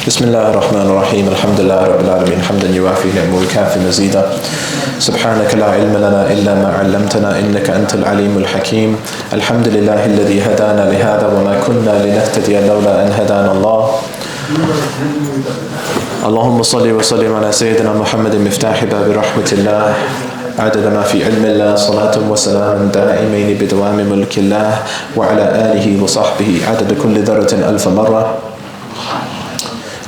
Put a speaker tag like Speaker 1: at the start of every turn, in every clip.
Speaker 1: بسم الله الرحمن الرحيم الحمد لله رب العالمين حمدا يوافي نعمه ويكافي مزيدا سبحانك لا علم لنا إلا ما علمتنا إنك أنت العليم الحكيم الحمد لله الذي هدانا لهذا وما كنا لنهتدي لولا أن هدانا الله اللهم صل وسلم على سيدنا محمد مفتاح باب رحمة الله عدد ما في علم الله صلاة وسلام دائمين بدوام ملك الله وعلى آله وصحبه عدد كل ذرة ألف مرة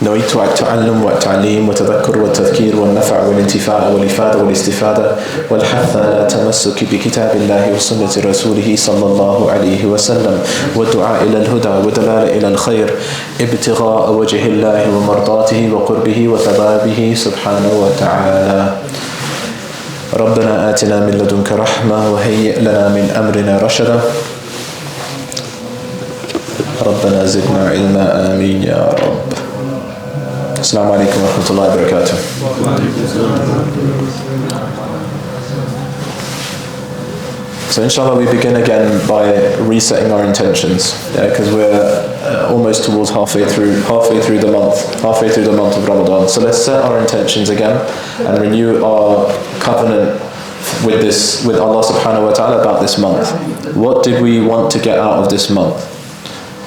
Speaker 1: نويت التعلم والتعليم والتذكر والتذكير والنفع والانتفاع والإفادة والاستفادة والحث على التمسك بكتاب الله وسنة رسوله صلى الله عليه وسلم والدعاء إلى الهدى والدلالة إلى الخير ابتغاء وجه الله ومرضاته وقربه وثوابه سبحانه وتعالى ربنا آتنا من لدنك رحمة وهيئ لنا من أمرنا رشدا ربنا زدنا علما آمين يا رب Assalamu alaikum wa rahmatullahi wa barakatuh. So inshallah we begin again by resetting our intentions, because we're almost towards halfway through the month of Ramadan. So let's set our intentions again and renew our covenant with Allah subhanahu wa ta'ala about this month. What did we want to get out of this month?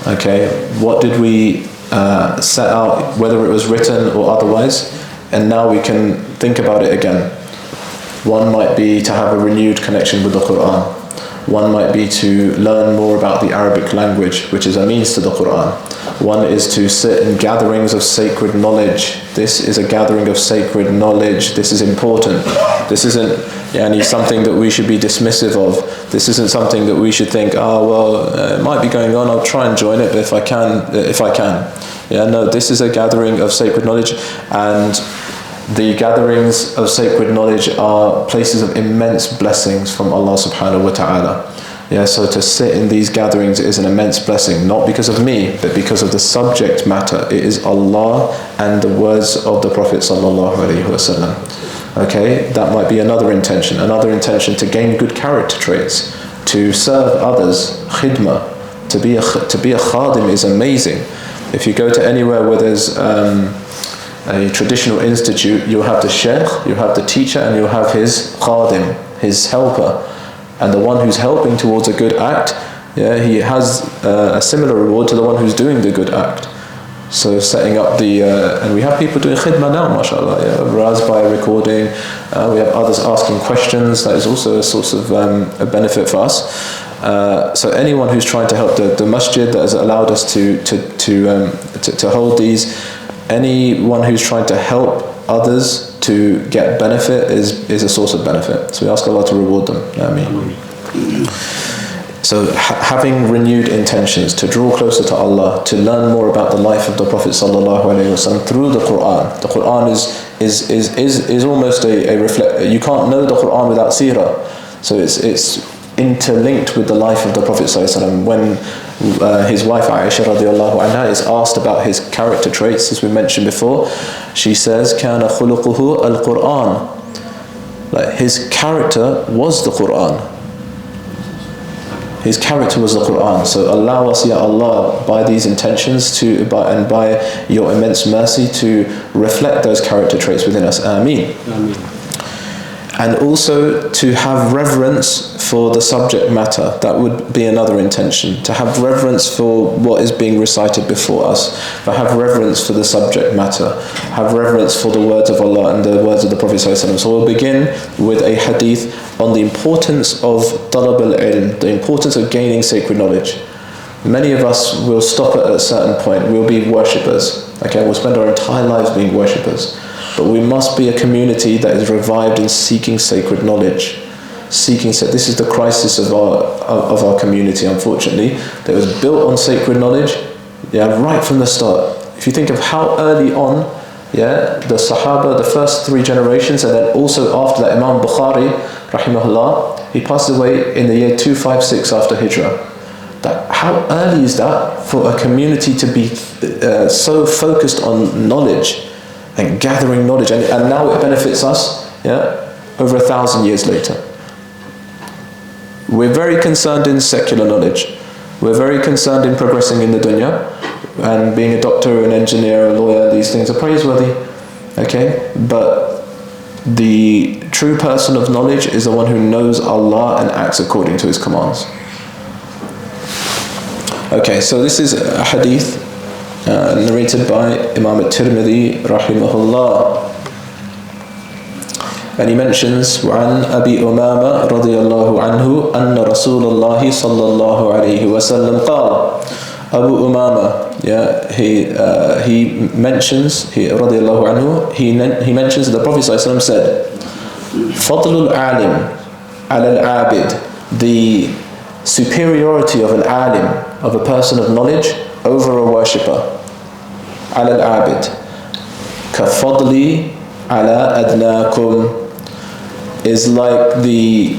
Speaker 1: Okay, what did we set out, whether it was written or otherwise, and now we can think about it again. One might be to have a renewed connection with the Quran. One might be to learn more about the Arabic language, which is a means to the Quran. One is to sit in gatherings of sacred knowledge. This is a gathering of sacred knowledge. This is important. This isn't something that we should be dismissive of. This isn't something that we should think, it might be going on, I'll try and join it, but if I can. No, this is a gathering of sacred knowledge, and the gatherings of sacred knowledge are places of immense blessings from Allah subhanahu wa ta'ala. So to sit in these gatherings is an immense blessing, not because of me, but because of the subject matter. It is Allah and the words of the Prophet sallallahu alaihi wasallam. Okay, that might be another intention to gain good character traits, to serve others, khidmah, to be a khadim is amazing. If you go to anywhere where there's a traditional institute, you'll have the sheikh, you'll have the teacher, and you'll have his khadim, his helper. And the one who's helping towards a good act, he has a similar reward to the one who's doing the good act. So setting up and we have people doing khidmah now, mashallah, Raz by recording, we have others asking questions. That is also a source of a benefit for us. So anyone who's trying to help the masjid that has allowed us to hold these, anyone who's trying to help others to get benefit is a source of benefit. So we ask Allah to reward them. Ameen. So having renewed intentions to draw closer to Allah, to learn more about the life of the Prophet sallallahu alaihi wasallam through the Quran. The Quran is almost a reflect. You can't know the Quran without seerah. So it's interlinked with the life of the Prophet sallallahu alaihi wasallam. When his wife Aisha radiallahu anha is asked about his character traits, as we mentioned before, she says, "Kana khuluquhu al-Quran." Like his character was the Quran. His character was the Quran. So allow us, Ya Allah, by these intentions and by your immense mercy to reflect those character traits within us. Ameen. Ameen. And also to have reverence for the subject matter. That would be another intention. To have reverence for what is being recited before us. But have reverence for the subject matter. Have reverence for the words of Allah and the words of the Prophet ﷺ. So we'll begin with a hadith on the importance of talab al-ilm, the importance of gaining sacred knowledge. Many of us will stop at a certain point. We'll be worshippers. Okay, we'll spend our entire lives being worshippers. But we must be a community that is revived in seeking sacred knowledge. This is the crisis of our community, unfortunately. That was built on sacred knowledge, right from the start. If you think of how early on, the Sahaba, the first 3 generations, and then also after that, Imam Bukhari, rahimahullah, he passed away in the year 256 after Hijrah. How early is that for a community to be so focused on knowledge and gathering knowledge, and now it benefits us, over 1,000 years later. We're very concerned in secular knowledge. We're very concerned in progressing in the dunya. and being a doctor, an engineer, a lawyer, these things are praiseworthy, okay? But the true person of knowledge is the one who knows Allah and acts according to His commands. Okay, so this is a hadith narrated by Imam al-Tirmidhi rahimahullah. And he mentions وعن أبي أمامة رضي الله عنه أن رسول الله صلى الله عليه وسلم قال. Abu Umama, yeah, he mentions, رضي الله عنه, he mentions that the Prophet ﷺ said, فضل العالم على العابد, the superiority of an alim, of a person of knowledge, over a worshipper, على العابد, كفضلي على أدناكم, is like the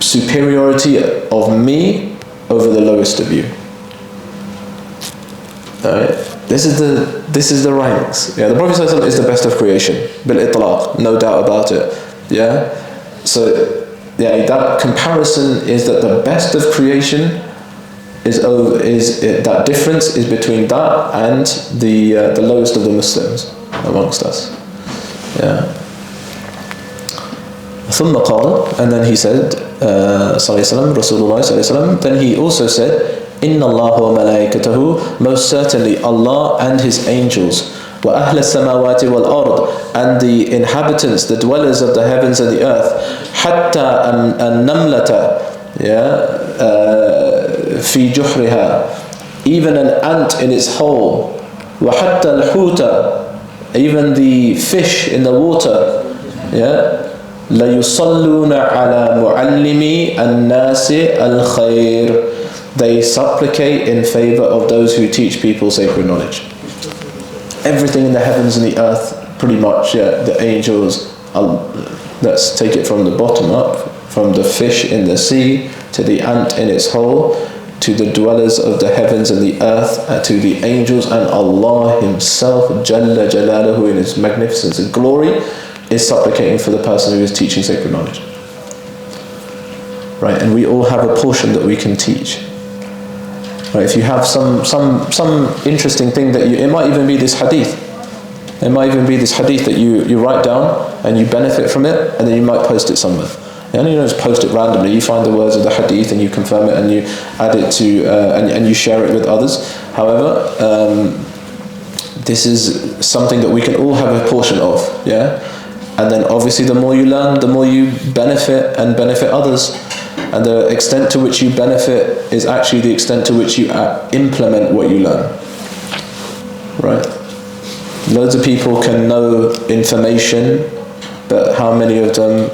Speaker 1: superiority of me over the lowest of you. Alright, this is the ranks. Yeah, the Prophet ﷺ is the best of creation, bil itlaq, no doubt about it. Yeah, so yeah, that comparison is that the best of creation is that difference is between that and the lowest of the Muslims amongst us. Yeah. ثم قال, and then he said, Rasulullah sallallahu alaihi wasallam, then he also said, Inna Allah wa malaikatahu, most certainly Allah and His angels, wa ahla samawati wal ard, and the inhabitants, the dwellers of the heavens and the earth, hatta an namlata, fi juhriha, even an ant in its hole, wa hatta al huta, even the fish in the water, la yusalluna ala muallimi an-nasi al-khair, they supplicate in favor of those who teach people sacred knowledge. Everything in the heavens and the earth, pretty much, yeah, the angels, let's take it from the bottom up, from the fish in the sea, to the ant in its hole, to the dwellers of the heavens and the earth, to the angels, and Allah Himself, Jalla Jalaluhu, in His magnificence and glory, is supplicating for the person who is teaching sacred knowledge. Right, and we all have a portion that we can teach. Right, if you have some interesting thing that it might even be this hadith. It might even be this hadith that you write down and you benefit from it, and then you might post it somewhere. And you don't just post it randomly. You find the words of the hadith and you confirm it and you add it to and you share it with others. However, this is something that we can all have a portion of. Yeah. And then obviously the more you learn, the more you benefit and benefit others. And the extent to which you benefit is actually the extent to which you implement what you learn. Right? Loads of people can know information, but how many of them,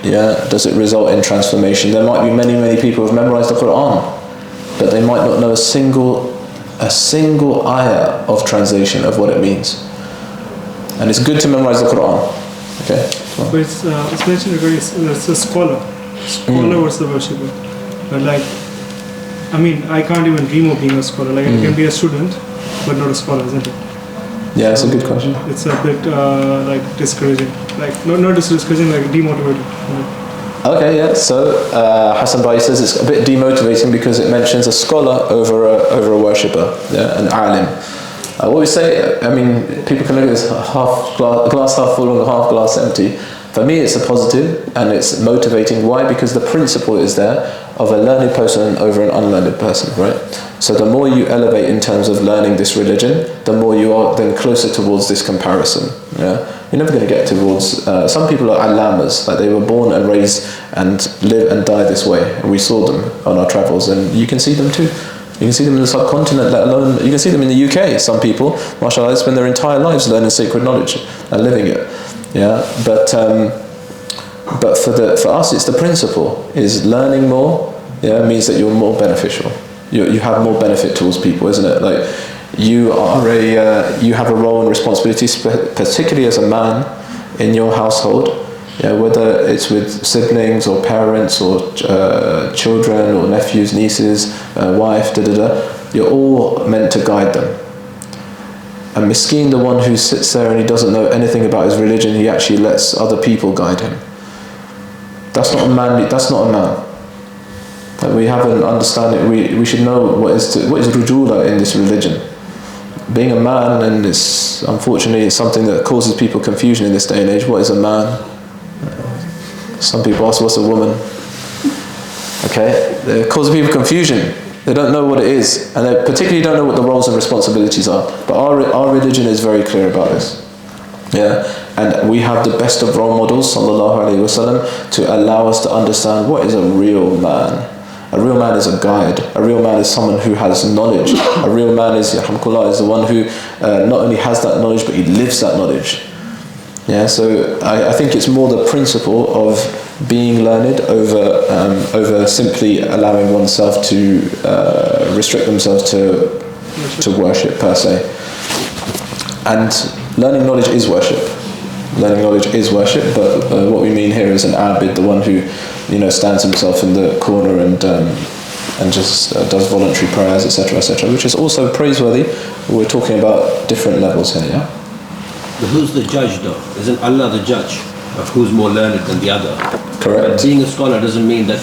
Speaker 1: does it result in transformation? There might be many people who have memorized the Quran, but they might not know a single ayah of translation of what it means. And it's good to memorize the Quran. Okay.
Speaker 2: But it's mentioned regarding it's a scholar versus the worshipper. But I can't even dream of being a scholar. I can be a student, but not a scholar, isn't it?
Speaker 1: Yeah, that's a good question.
Speaker 2: It's a bit discouraging. Not discouraging, demotivating.
Speaker 1: Okay, yeah. So Hassan Bai says it's a bit demotivating because it mentions a scholar over a worshipper, an alim. What we say, people can look at this glass half full or half glass empty. For me, it's a positive and it's motivating. Why? Because the principle is there of a learned person over an unlearned person, right? So the more you elevate in terms of learning this religion, the more you are then closer towards this comparison. Yeah, you're never going to get towards. Some people are alamas, like they were born and raised and live and die this way. And we saw them on our travels, and you can see them too. You can see them in the subcontinent, let alone, you can see them in the UK. Some people, mashallah, spend their entire lives learning sacred knowledge and living it. Yeah, but for us, it's the principle, is learning more, means that you're more beneficial. You have more benefit towards people, isn't it? Like, you have a role and responsibility, particularly as a man in your household, whether it's with siblings or parents or children or nephews, nieces, wife, you're all meant to guide them. And miskeen, the one who sits there and he doesn't know anything about his religion, he actually lets other people guide him. That's not a man. Like, we have an understanding. We should know what is rujula in this religion. being a man, and it's unfortunately it's something that causes people confusion in this day and age. What is a man? Some people ask, what's a woman? Okay, it causes people confusion. They don't know what it is, and they particularly don't know what the roles and responsibilities are. But our religion is very clear about this. Yeah, and we have the best of role models, sallallahu alaihi wasallam, to allow us to understand what is a real man. A real man is a guide. A real man is someone who has knowledge. A real man is, yarhamkullah, is the one who not only has that knowledge, but he lives that knowledge. Yeah, so I think it's more the principle of being learned over simply allowing oneself to restrict themselves to worship per se. And learning knowledge is worship. Learning knowledge is worship, but what we mean here is an abid, the one who, stands himself in the corner and just does voluntary prayers, etc., etc., which is also praiseworthy. We're talking about different levels here, yeah?
Speaker 3: But who's the judge, though? Isn't Allah the judge of who's more learned than the other?
Speaker 1: Correct.
Speaker 3: But being a scholar doesn't mean that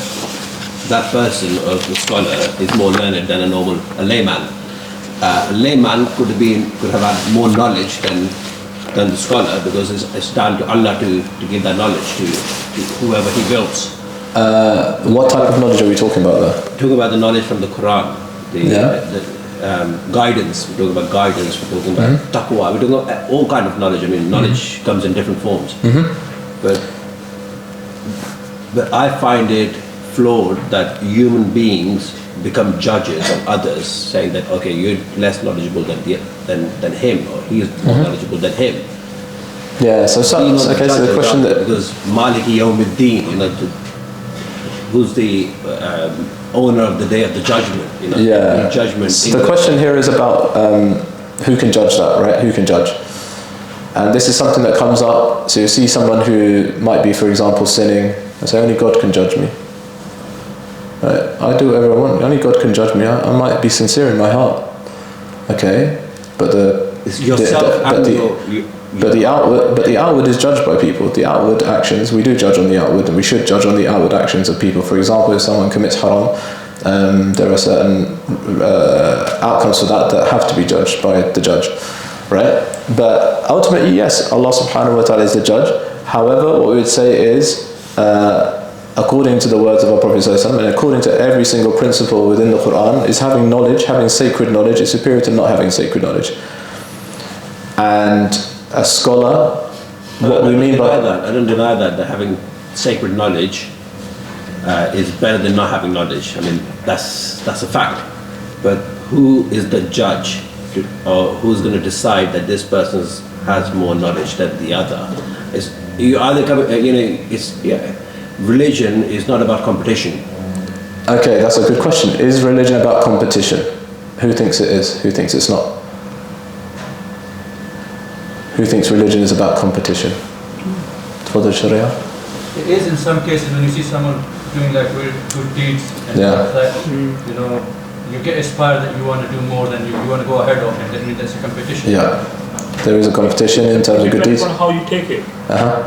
Speaker 3: that person or the scholar is more learned than a layman. A layman could have had more knowledge than the scholar, because it's down to Allah to give that knowledge to whoever He wills.
Speaker 1: What type of knowledge are we talking about there?
Speaker 3: We're talking about the knowledge from the Quran, the guidance. We're talking about guidance. We're talking about taqwa. We're talking about all kind of knowledge. I mean, knowledge comes in different forms. But I find it flawed that human beings become judges of others, saying that, okay, you're less knowledgeable than him, or he is more knowledgeable than him.
Speaker 1: Yeah, so the question that...
Speaker 3: Because Maliki Yawmiddin, who's the owner of the day of the judgment, the judgment.
Speaker 1: So the question here is about who can judge that, right? Who can judge? And this is something that comes up. So you see someone who might be, for example, sinning, and say, only God can judge me. Right? I do whatever I want. Only God can judge me. I might be sincere in my heart. Okay, but the outward is judged by people. The outward actions, we do judge on the outward, and we should judge on the outward actions of people. For example, if someone commits haram, there are certain outcomes for that have to be judged by the judge, right? But ultimately, yes, Allah subhanahu wa ta'ala is the judge. However, what we would say is, according to the words of our Prophet ﷺ, and according to every single principle within the Quran, is having knowledge, having sacred knowledge, is superior to not having sacred knowledge. And a scholar, what we mean by
Speaker 3: that, I don't deny that having sacred knowledge is better than not having knowledge. I mean, that's a fact. But who is the judge, or who's going to decide that this person has more knowledge than the other? Religion is not about competition.
Speaker 1: Okay, that's a good question. Is religion about competition? Who thinks it is? Who thinks it's not? Who thinks religion is about competition? For the Sharia?
Speaker 4: It is in some cases when you see someone doing like very good deeds and you get inspired that you want to do more than you want to go ahead of, and that means there's a competition.
Speaker 1: Yeah. There is a competition in terms of good deeds.
Speaker 5: Depends on how you take it.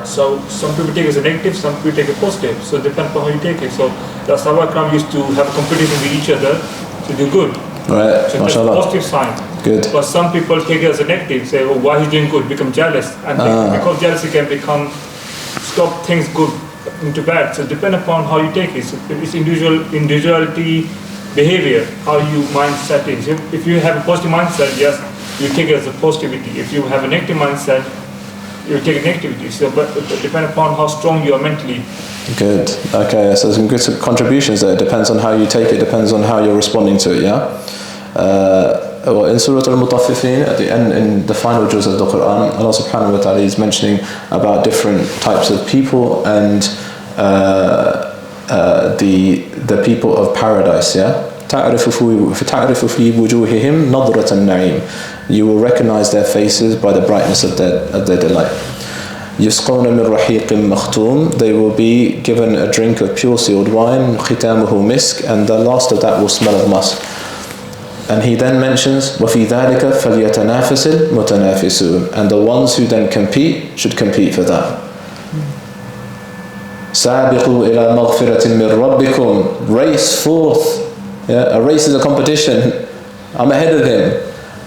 Speaker 5: So some people take it as a negative, some people take it positive. So it depends on how you take it. So the Sahaba Ikram used to have a competition with each other to do good.
Speaker 1: Right,
Speaker 5: so that's a positive sign.
Speaker 1: Good.
Speaker 5: But some people take it as a negative, say, oh, why he's doing good, become jealous. And because jealousy can stop things good into bad. So depend upon how you take it. So it's individuality, behavior, how you mindset is. If you have a positive mindset, yes, you take it as a positivity. If you have a negative mindset, you take it negativity. So, but it depends upon how strong you are mentally.
Speaker 1: Good. Okay, so some good contributions there. It depends on how you take it, depends on how you're responding to it, yeah? In Surah Al-Mutaffifin, at the end, in the final juz of the Quran, Allah subhanahu wa ta'ala is mentioning about different types of people and the people of paradise, yeah? تعرف في وجوههم نظرة النعيم. You will recognize their faces by the brightness of their delight. يسقون من رحيق مختوم. They will be given a drink of pure sealed wine, ختامه مسك, and the last of that will smell of musk. And he then mentions وفي ذلك فليتنافس المتنافسون, and the ones who then compete should compete for that. سابقوا إلى مغفرة من ربكم. Race forth. Yeah, a race is a competition. I'm ahead of him.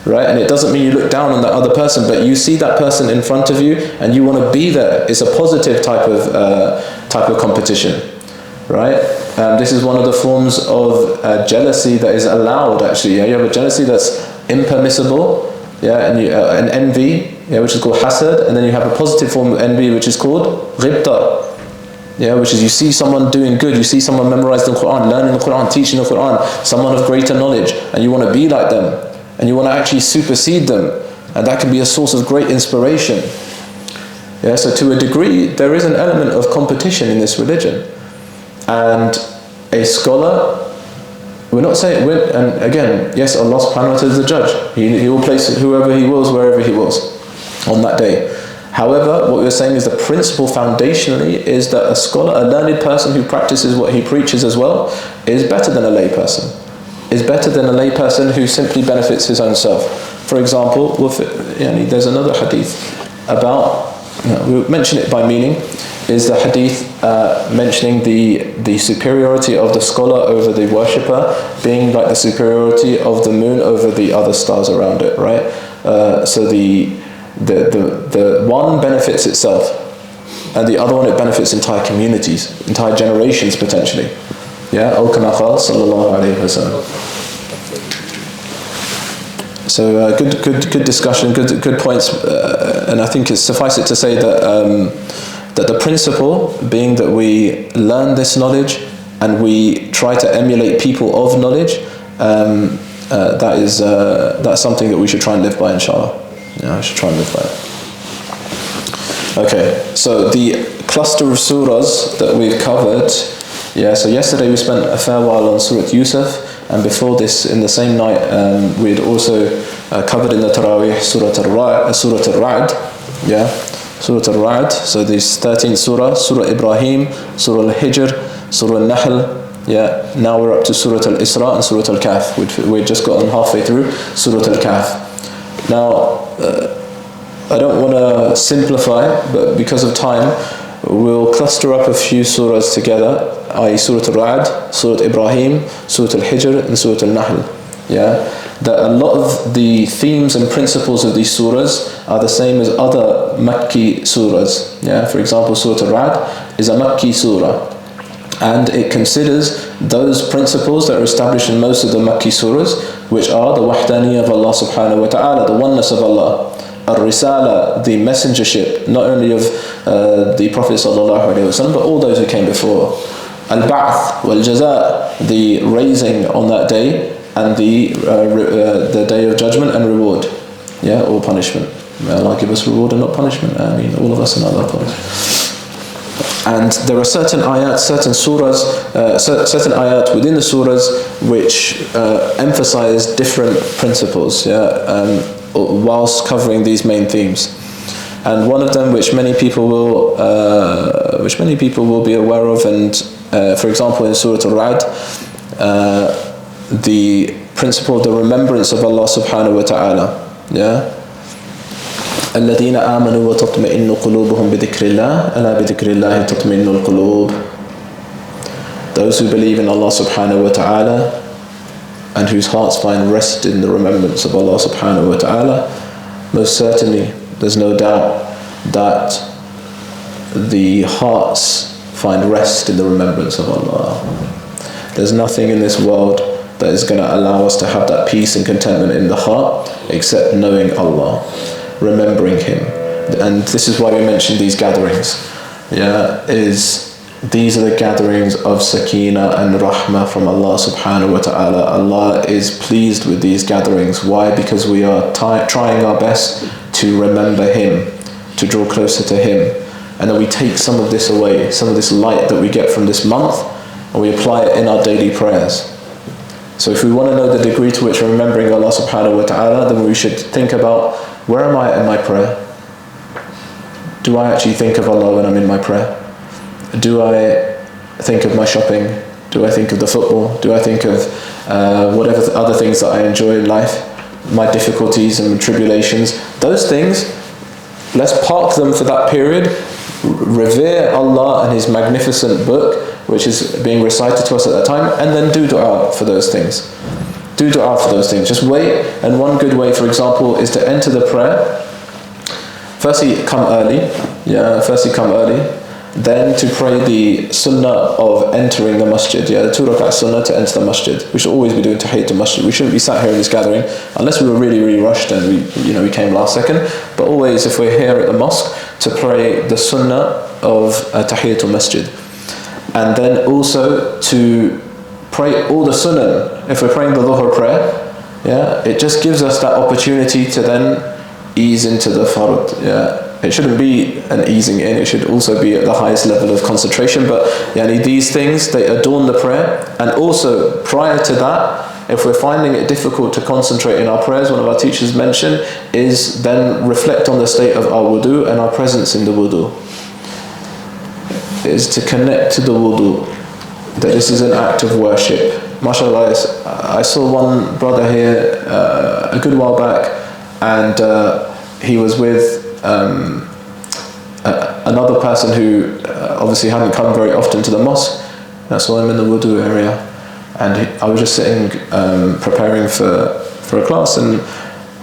Speaker 1: right? And it doesn't mean you look down on that other person, but you see that person in front of you and you want to be there. It's a positive type of competition, right? This is one of the forms of jealousy that is allowed, actually. Yeah? You have a jealousy that's impermissible, yeah, and an envy, yeah, which is called hasad, and then you have a positive form of envy, which is called ghibta, yeah, which is you see someone doing good, you see someone memorizing the Quran, learning the Quran, teaching the Quran, someone of greater knowledge, and you want to be like them, and you want to actually supersede them, and that can be a source of great inspiration. Yeah, so to a degree, there is an element of competition in this religion. And a scholar, we're not saying, and again, yes, Allah subhanahu wa ta'ala is the judge. He will place whoever He wills, wherever He wills on that day. However, what we're saying is the principle foundationally is that a scholar, a learned person who practices what he preaches as well, is better than a lay person. Is better than a lay person who simply benefits his own self. For example, there's another hadith about, we'll mention it by meaning, is the hadith mentioning the superiority of the scholar over the worshipper being like the superiority of the moon over the other stars around it, right? So the one benefits itself, and the other one, it benefits entire communities, entire generations potentially. Yeah, أو كما قال صلى الله عليه وسلم. So good discussion, good points, and I think it's suffice it to say that the principle being that we learn this knowledge and we try to emulate people of knowledge, that's something that we should try and live by, inshallah. Yeah, I should try and live by it. Okay, so the cluster of surahs that we've covered. Yeah, so yesterday we spent a fair while on Surah Yusuf, and before this, in the same night, we had also covered in the Taraweeh Surah Al-Ra'd. Yeah, Surah Al-Ra'd. So these 13 surah, Surah Ibrahim, Surah Al-Hijr, Surah Al-Nahl. Yeah, now we're up to Surah Al-Isra and Surah Al-Kahf, which we've just gotten halfway through Surah Al-Kahf. Now, I don't want to simplify, but because of time, we'll cluster up a few surahs together, i.e. Surah Al-Ra'd, Surah Ibrahim, Surah Al-Hijr, and Surah Al-Nahl. Yeah, that a lot of the themes and principles of these surahs are the same as other Makki surahs. Yeah, for example, Surah Al-Ra'd is a Makki surah, and it considers those principles that are established in most of the Makki surahs, which are the wahdaniyah of Allah subhanahu wa ta'ala, the oneness of Allah, al-risala, the messengership, not only of the Prophet sallallahu alaihi wasallam, but all those who came before, al-ba'th wal-jaza, the raising on that day, and the day of judgment and reward, yeah, or punishment. May Allah give us reward and not punishment. I mean, all of us in Allah. And there are certain ayat, certain surahs, certain ayat within the surahs which emphasize different principles, yeah, whilst covering these main themes. And one of them, which many people will be aware of, and for example, in Surah Al-Ra'd, the principle of the remembrance of Allah subhanahu wa ta'ala, yeah. الذين آمنوا وتطمئن قلوبهم بذكر الله ألا بذكر الله تطمئن القلوب. Those who believe in Allah subhanahu wa ta'ala and whose hearts find rest in the remembrance of Allah subhanahu wa ta'ala, most certainly there's no doubt that the hearts find rest in the remembrance of Allah. There's nothing in this world that is going to allow us to have that peace and contentment in the heart except knowing Allah, remembering Him. And this is why we mentioned these gatherings. Yeah, these are the gatherings of sakina and rahmah from Allah subhanahu wa ta'ala. Allah is pleased with these gatherings. Why? Because we are trying our best to remember Him, to draw closer to Him. And then we take some of this away, some of this light that we get from this month, and we apply it in our daily prayers. So if we want to know the degree to which we're remembering Allah subhanahu wa ta'ala, then we should think about, where am I in my prayer? Do I actually think of Allah when I'm in my prayer? Do I think of my shopping? Do I think of the football? Do I think of whatever other things that I enjoy in life? My difficulties and tribulations? Those things, let's park them for that period, revere Allah and His magnificent book, which is being recited to us at that time, and then do dua for those things. Do do dua for those things. Just wait, and one good way, for example, is to enter the prayer. Firstly, come early. Then to pray the sunnah of entering the masjid. The 2 rak'ah sunnah to enter the masjid. We should always be doing tahiyyat masjid. We shouldn't be sat here in this gathering unless we were really, really rushed and we came last second. But always, if we're here at the mosque, to pray the sunnah of tahiyyat masjid. And then also to pray all the sunnah. If we're praying the dhuhr prayer, it just gives us that opportunity to then ease into the fard. It shouldn't be an easing in, it should also be at the highest level of concentration. But these things, they adorn the prayer. And also, prior to that, if we're finding it difficult to concentrate in our prayers, one of our teachers mentioned, is then reflect on the state of our wudu and our presence in the wudu. Is to connect to the wudu, that this is an act of worship. MashaAllah, I saw one brother here a good while back, and he was with another person who obviously hadn't come very often to the mosque. I saw him in the wudu area, and I was just sitting preparing for a class, and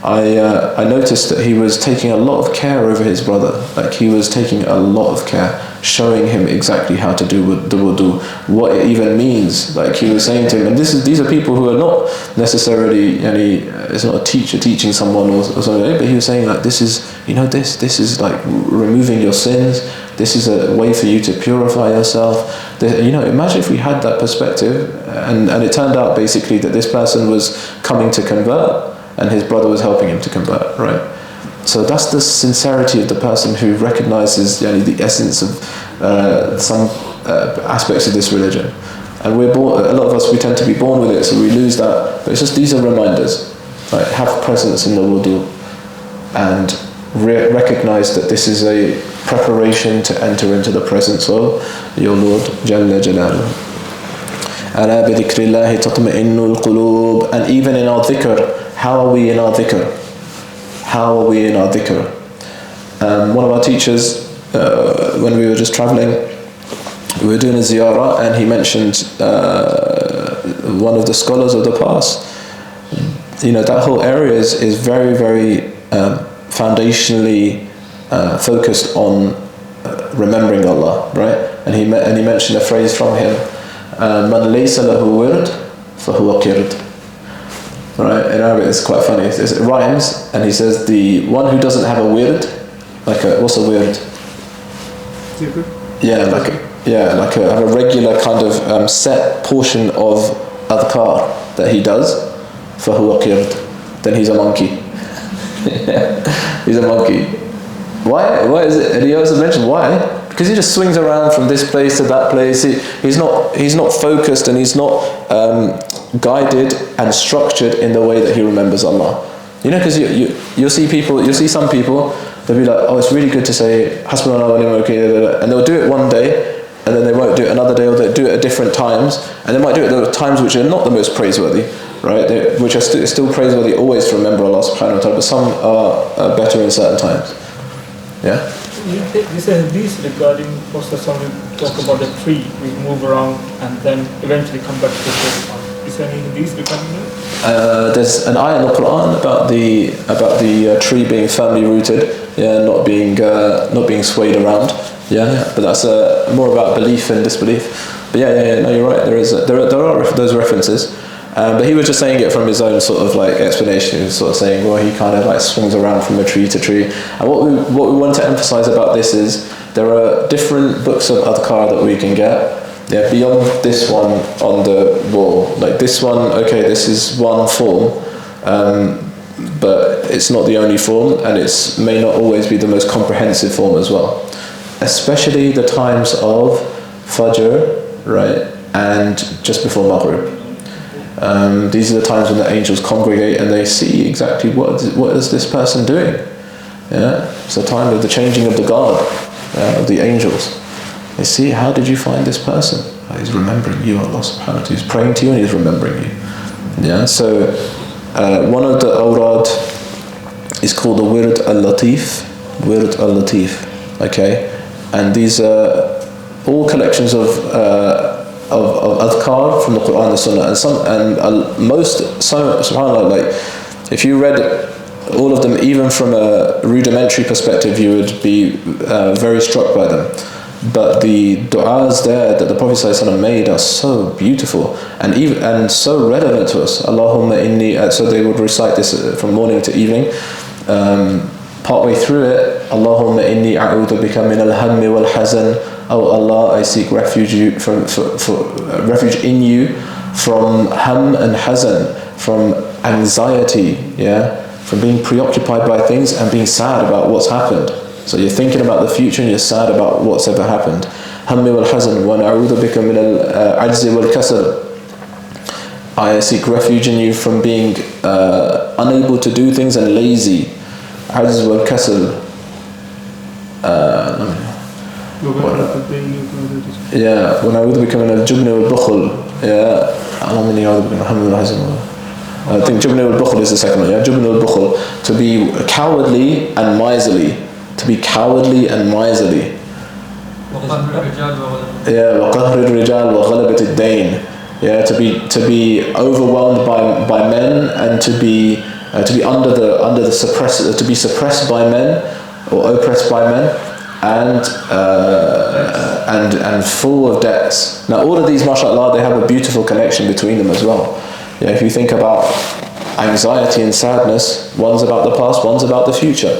Speaker 1: I noticed that he was taking a lot of care over his brother. Like, he was taking a lot of care, showing him exactly how to do the wudu, what it even means. Like, he was saying to him, and these are people who are not necessarily, it's not a teacher teaching someone or something, but he was saying, like, this is, this is like removing your sins, this is a way for you to purify yourself. Imagine if we had that perspective, and it turned out basically that this person was coming to convert, and his brother was helping him to convert, right? So that's the sincerity of the person who recognizes the essence of some aspects of this religion. And we're born, a lot of us, we tend to be born with it, so we lose that. But it's just, these are reminders, right? Have presence in the wudu, and recognize that this is a preparation to enter into the presence of your Lord Jalla Jalaluhu. أَلَا بِذِكْرِ اللَّهِ تَطْمَئِنُّ الْقُلُوبِ. And even in our dhikr, how are we in our dhikr? How are we in our dhikr? One of our teachers, when we were just traveling, we were doing a ziyarah, and he mentioned one of the scholars of the past. That whole area is very, very foundationally focused on remembering Allah, right? And he mentioned a phrase from him, "Man laysa lahu wird, fahuwa qird." Right? In Arabic, it's quite funny. It rhymes, and he says, the one who doesn't have a wird, what's a wird?
Speaker 2: Zikr?
Speaker 1: Like a regular kind of set portion of adhkar that he does, fahuwa qird, then he's a monkey. He's a monkey. Why is it? And he also mentioned why? Because he just swings around from this place to that place. He's not focused, and he's not guided and structured in the way that he remembers Allah. Because you'll see some people, they'll be like, oh, it's really good to say Hasbunallah wa ni'mal wakeel, and they'll do it one day, and then they won't do it another day, or they'll do it at different times, and they might do it at times which are not the most praiseworthy, right? Which are still praiseworthy always to remember Allah subhanahu wa ta'ala, but some are better in certain times. Yeah?
Speaker 5: This is hadith regarding Prophet talk about the tree, we move around and then eventually come back to the first one. Is there any hadith regarding that?
Speaker 1: There's an ayah in the Quran about the tree being firmly rooted, not being swayed around. But that's more about belief and disbelief. But no, you're right. There are those references. But he was just saying it from his own sort of like explanation. He was sort of saying, well, he kind of like swings around from a tree to tree. And what we want to emphasize about this is there are different books of adhkar that we can get. Beyond this one on the wall. Like this one, okay, this is one form, but it's not the only form, and it may not always be the most comprehensive form as well. Especially the times of Fajr, right, and just before Maghrib. These are the times when the angels congregate and they see exactly what is this person doing. It's the time of the changing of the guard of the angels. They see, how did you find this person? Oh, he's remembering you, Allah subhanahu wa ta'ala. He's praying to you and he's remembering you. So one of the awrad is called the Wird al-Latif. Wird al-Latif. Okay? And these are all collections of adhkar from the Quran and the Sunnah, subhanAllah, like if you read all of them, even from a rudimentary perspective, you would be very struck by them. But the du'as there that the Prophet ﷺ made are so beautiful and so relevant to us. Allahumma inni, so they would recite this from morning to evening. Partway through it, Allahumma inni a'udhu bika min al-hammi wal-hazan. Oh Allah, I seek refuge refuge in you from ham and hazan, from anxiety, from being preoccupied by things and being sad about what's happened. So you're thinking about the future and you're sad about what's ever happened. Hammi wal hazan wa na'udhu bika min al-ajzi wal kasal. I seek refuge in you from being unable to do things and lazy. Ajz wal kasal. Yeah, wa na'udhu bika min al-jubn wal bukhl. Yeah, Allahumma inni a'udhu bika min al-hammi wal hazan. I think jubn wal bukhl is the second one. Yeah, jubn wal bukhl, to be cowardly and miserly. To be cowardly and miserly. Yeah, وَقَهْرِ الرِّجَالِ وَغَلَبَةِ الدَّيْنِ. Yeah, to be overwhelmed by men and to be under the suppressed, to be suppressed by men or oppressed by men, and full of debts. Now all of these, mashallah, they have a beautiful connection between them as well. Yeah, if you think about anxiety and sadness, one's about the past, one's about the future.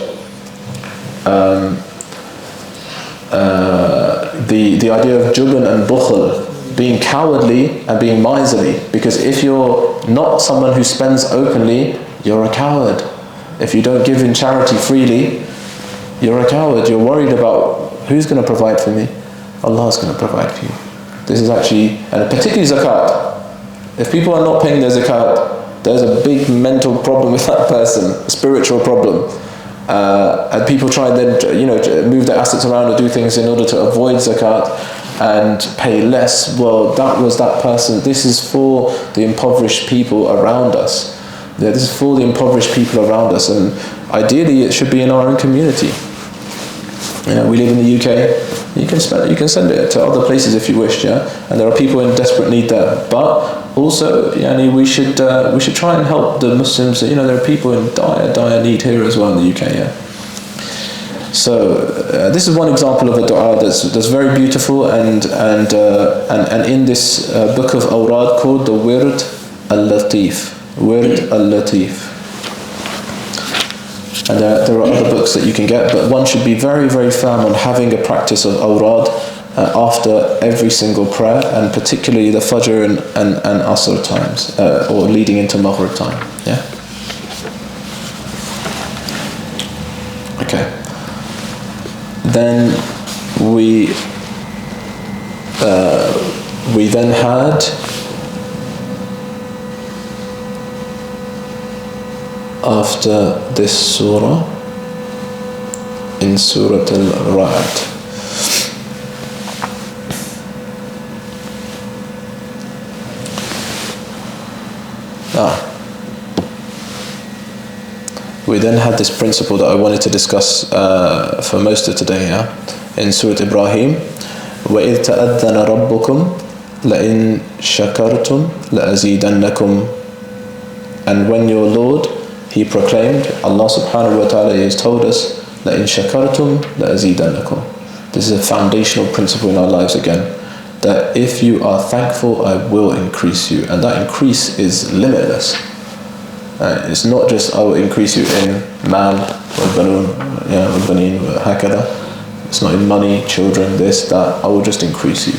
Speaker 1: The idea of jubn and bukhl, being cowardly and being miserly, because if you're not someone who spends openly, you're a coward. If you don't give in charity freely, you're a coward. You're worried about who's going to provide for me. Allah's going to provide for you. This is actually, and particularly zakat. If people are not paying their zakat, there's a big mental problem with that person, a spiritual problem. And people try and then, move their assets around or do things in order to avoid zakat and pay less. Well, that was that person. This is for the impoverished people around us. Yeah, this is for the impoverished people around us, and ideally it should be in our own community. We live in the UK. You can send it to other places if you wish, and there are people in desperate need there. But also, we should try and help the Muslims. There are people in dire need here as well in the UK. So this is one example of a du'a that's very beautiful, and in this book of awrad called the Wird al-Latif. Wird al-Latif. And there are other books that you can get, but one should be very, very firm on having a practice of awrad after every single prayer, and particularly the Fajr and Asr times, or leading into Maghrib time. Yeah? Okay. Then we then had after this surah in Surah Al-Ra'd. We then had this principle that I wanted to discuss for most of today, in Surah Ibrahim. وَإِذْ تَأَذَّنَ رَبُّكُمْ لَإِن شَكَرْتُمْ لَأَزِيدَنَّكُمْ. And when your Lord, He proclaimed, Allah subhanahu wa ta'ala has told us, لَإِن شَكَرْتُمْ لَأَزِيدَنَّكُمْ. This is a foundational principle in our lives again, that if you are thankful, I will increase you. And that increase is limitless. It's not just, I will increase you in mal, والبنين, هكذا. It's not in money, children, this, that. I will just increase you.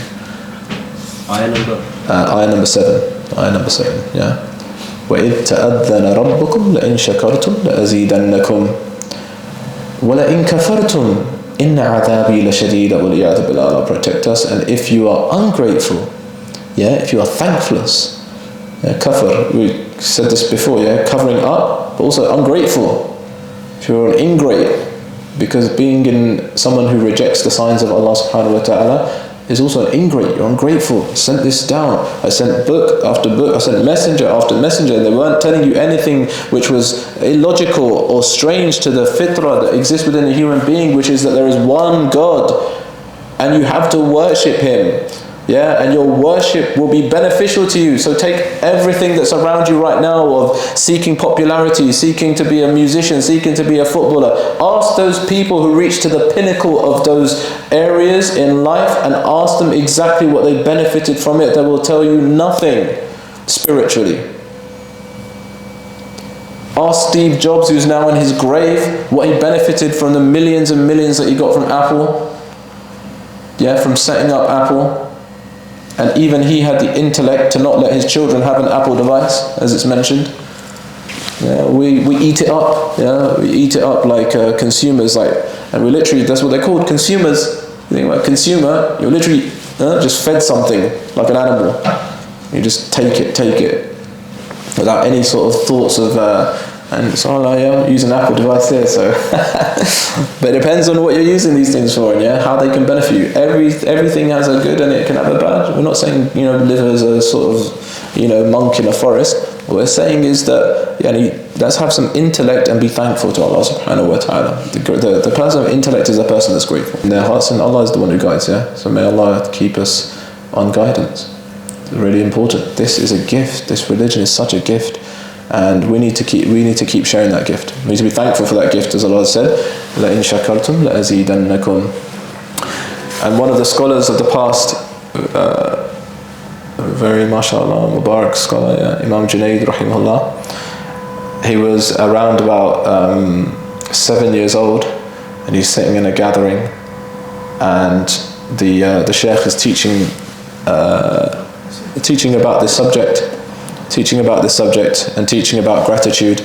Speaker 1: Ayah number 7. Yeah. وَإِذْ تَأَذَّنَ رَبُّكُمْ لَإِن شَكَرْتُمْ لَأَزِيدَنَّكُمْ وَلَإِن كَفَرْتُمْ إِنَّ عَذَابِي لَشَدِيدٌ وَالْعِيَاذُ بِاللَّهِ. Allah protect us. And if you are ungrateful, if you are thankless, kafir, we said this before, covering up, but also ungrateful. If you're an ingrate, because being in someone who rejects the signs of Allah subhanahu wa ta'ala is also an ingrate. You're ungrateful. I sent this down. I sent book after book. I sent messenger after messenger. And they weren't telling you anything which was illogical or strange to the fitrah that exists within a human being, which is that there is one God and you have to worship Him. Yeah, and your worship will be beneficial to you. So take everything that's around you right now of seeking popularity, seeking to be a musician, seeking to be a footballer. Ask those people who reach to the pinnacle of those areas in life and ask them exactly what they benefited from it. They will tell you nothing spiritually. Ask Steve Jobs, who's now in his grave, what he benefited from the millions and millions that he got from Apple. Yeah, from setting up Apple. And even he had the intellect to not let his children have an Apple device, as it's mentioned. Yeah, we eat it up. Yeah, we eat it up like consumers. And we literally, that's what they're called, consumers. You think about consumer, you're literally just fed something like an animal. You just take it, without any sort of thoughts of. And so I use an Apple device here, so. But it depends on what you're using these things for, and how they can benefit you. Everything has a good and it can have a bad. We're not saying live as a sort of monk in a forest. What we're saying is that let's have some intellect and be thankful to Allah subhanahu wa ta'ala. The person of intellect is a person that's grateful in their hearts, and Allah is the one who guides. So may Allah keep us on guidance. It's really important. This is a gift. This religion is such a gift. And we need to keep sharing that gift. We need to be thankful for that gift, as Allah said, لَإِن شَكَرْتُمْ لَأَزِيدَنَّكُمْ. And one of the scholars of the past, a very mashallah, Mubarak scholar, Imam Junaid rahimahullah, he was around about 7 years old, and he's sitting in a gathering, and the sheikh is teaching about this subject, and teaching about gratitude.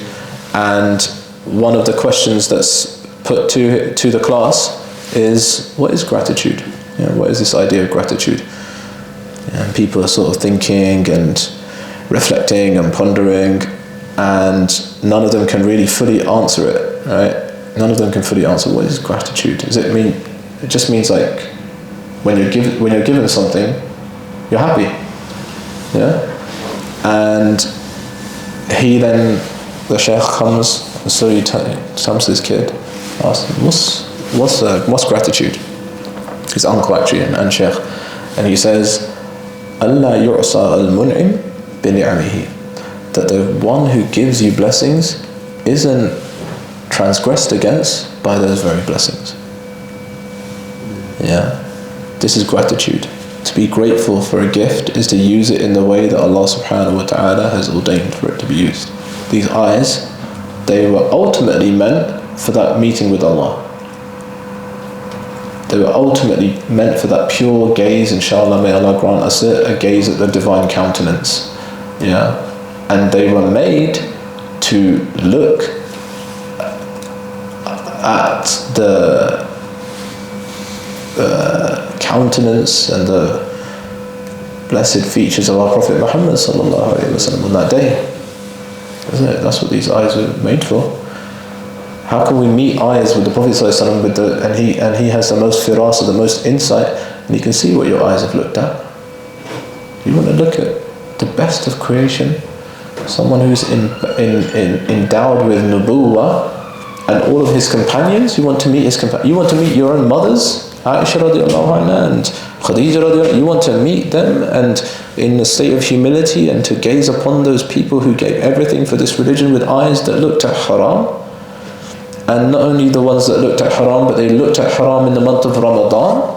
Speaker 1: And one of the questions that's put to the class is, what is gratitude? What is this idea of gratitude? And people are sort of thinking and reflecting and pondering, and none of them can really fully answer it, right? None of them can fully answer what is gratitude. It just means like when you're given something, you're happy. Yeah? And the sheikh comes and slowly comes to this kid, asks him, what's gratitude? His uncle actually, and sheikh. And he says, Allah yu'sa al-mun'im bi-ni'amihi. That the one who gives you blessings isn't transgressed against by those very blessings. Yeah? This is gratitude. To be grateful for a gift is to use it in the way that Allah subhanahu wa ta'ala has ordained for it to be used. These eyes, they were ultimately meant for that meeting with Allah. They were ultimately meant for that pure gaze, inshallah, may Allah grant us it, a gaze at the divine countenance. Yeah? And they were made to look at the countenance and the blessed features of our Prophet Muhammad sallallahu alaihi wasallam on that day, isn't it? That's what these eyes were made for. How can we meet eyes with the Prophet sallallahu alaihi wasallam and he has the most firasa, the most insight, and he can see what your eyes have looked at. You want to look at the best of creation, someone who's endowed with nubuwwah and all of his companions. You want to meet his companions. You want to meet your own mothers, Aisha radiallahu anha and Khadija radiallahu anha. You want to meet them and in a state of humility and to gaze upon those people who gave everything for this religion with eyes that looked at haram. And not only the ones that looked at haram, but they looked at haram in the month of Ramadan.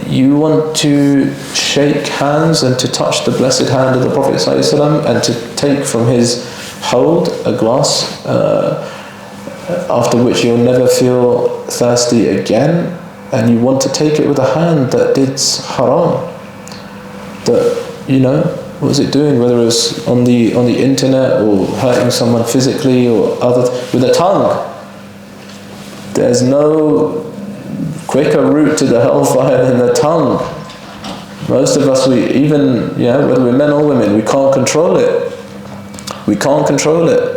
Speaker 1: You want to shake hands and to touch the blessed hand of the Prophet ﷺ and to take from his hold a glass after which you'll never feel thirsty again, and you want to take it with a hand that did haram, that what was it doing, whether it was on the internet or hurting someone physically or with a tongue. There's no quicker route to the hellfire than the tongue. Most of us, whether we're men or women, we can't control it. We can't control it.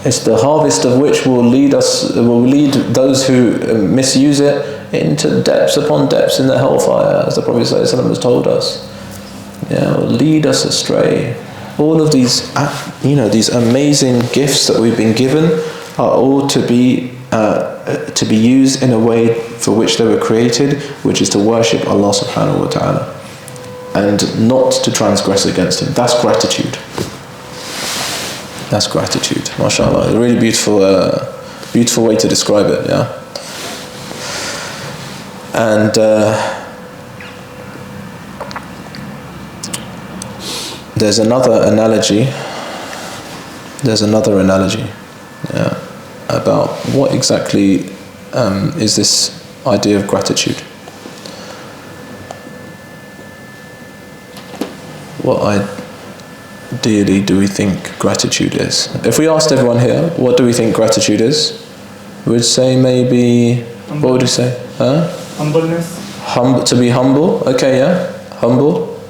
Speaker 1: It's the harvest of which will lead those who misuse it into depths upon depths in the hellfire, as the Prophet ﷺ has told us. Will lead us astray. All of these, these amazing gifts that we've been given are all to be to be used in a way for which they were created, which is to worship Allah subhanahu wa ta'ala and not to transgress against Him. That's gratitude. That's gratitude, mashallah. A really beautiful, beautiful way to describe it, yeah. And there's another analogy. Yeah, about what exactly is this idea of gratitude. What ideally do we think gratitude is? If we asked everyone here, what do we think gratitude is? We'd say maybe, what would you say?
Speaker 5: Humbleness.
Speaker 1: To be humble, okay, yeah, humble.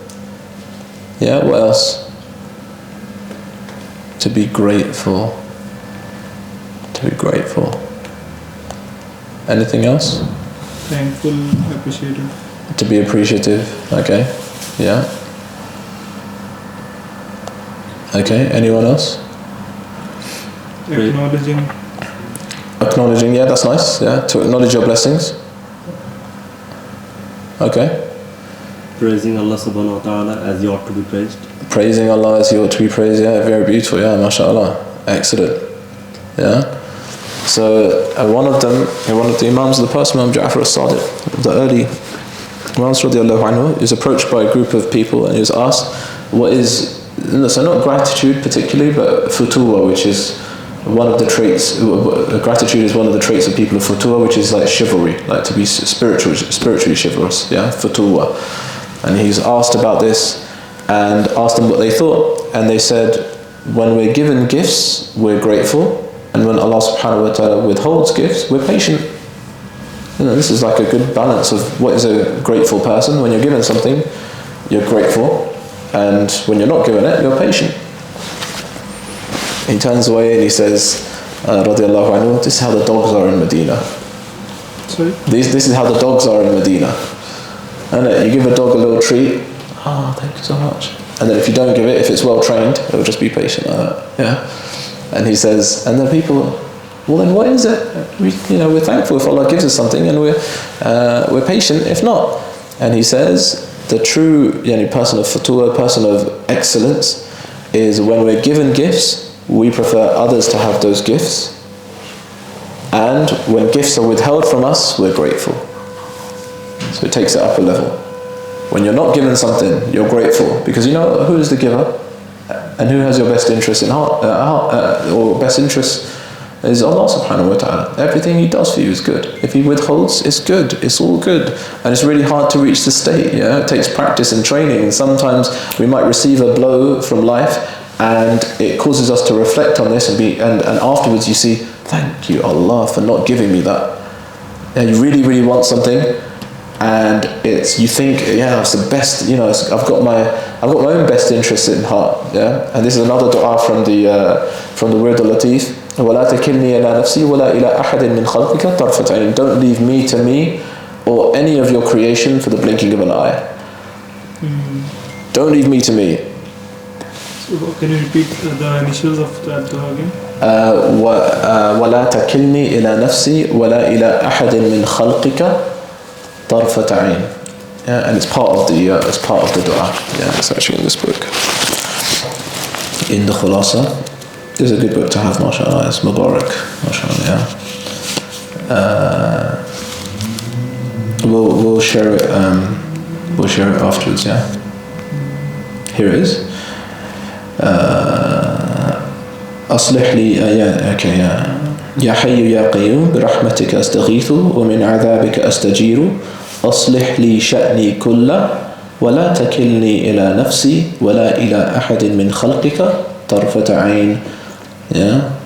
Speaker 1: Yeah, what else? To be grateful. Anything else?
Speaker 2: Thankful, appreciative.
Speaker 1: To be appreciative, okay, yeah. Okay, anyone else? Acknowledging, yeah, that's nice, yeah. To acknowledge your blessings. Okay.
Speaker 6: Praising Allah subhanahu wa ta'ala as He ought to be praised.
Speaker 1: Praising Allah as He ought to be praised, yeah, very beautiful, yeah, mashallah. Excellent. Yeah. So one of the Imams of the past, Imam Ja'far as-Sadiq, the early Imams radiallahu anhu, is approached by a group of people and he was asked, what is, so not gratitude particularly, but futuwa, which is one of the traits, gratitude is one of the traits of people of futuwa, which is like chivalry, like to be spiritually chivalrous, yeah, futuwa. And he's asked about this and asked them what they thought, and they said, when we're given gifts, we're grateful, and when Allah subhanahu wa ta'ala withholds gifts, we're patient. You know, this is like a good balance of what is a grateful person. When you're given something, you're grateful, and when you're not given it, you're patient. He turns away and he says, radiallahu anhu, this is how the dogs are in Medina.
Speaker 2: Sorry?
Speaker 1: This is how the dogs are in Medina. And you give a dog a little treat, thank you so much. And then if you don't give it, if it's well trained, it'll just be patient like that. Yeah. And he says, and then people, well then what is it? We're thankful if Allah gives us something, and we're patient if not. And he says, the true person of futuwa, person of excellence, is when we're given gifts, we prefer others to have those gifts. And when gifts are withheld from us, we're grateful. So it takes it up a level. When you're not given something, you're grateful, because you know who is the giver and who has your best interest in heart, or best interest is Allah subhanahu wa ta'ala. Everything He does for you is good. If He withholds, it's good. It's all good. And it's really hard to reach the state. Yeah? It takes practice and training. And sometimes we might receive a blow from life and it causes us to reflect on this and afterwards you see, thank you Allah for not giving me that. And you really, really want something, and you think, yeah, it's the best, I've got my own best interest in heart, yeah. And this is another dua from the Wird al-Latif. وَلَا تَكِلْنِي إِلَى نَفْسِي وَلَا إِلَى أَحَدٍ مِّنْ خَلْقِكَ طَرْفَةَ عَيْنٍ. Don't leave me to me or any of your creation for the blinking of an eye. Don't leave me to me.
Speaker 2: So can you repeat the initials of that dua again?
Speaker 1: وَلَا تَكِلْنِي إِلَى نَفْسِي وَلَا إِلَى أَحَدٍ مِّنْ خَلْقِكَ طَرْفَةَ عَيْنٍ. Yeah, and it's part of the dua. Yeah, it's actually in this book. In the Khulasa. It's a good book to have, mashallah. It's Mubarak, mashallah, yeah. We'll share it. We'll share it afterwards, yeah. Here it is. أصلح لي يا حي يا قيوم برحمتك أستغيث ومن عذابك أستجير أصلح لي شأني كله ولا تكلني إلى نفسي ولا إلى أحد من خلقك طرفة عين.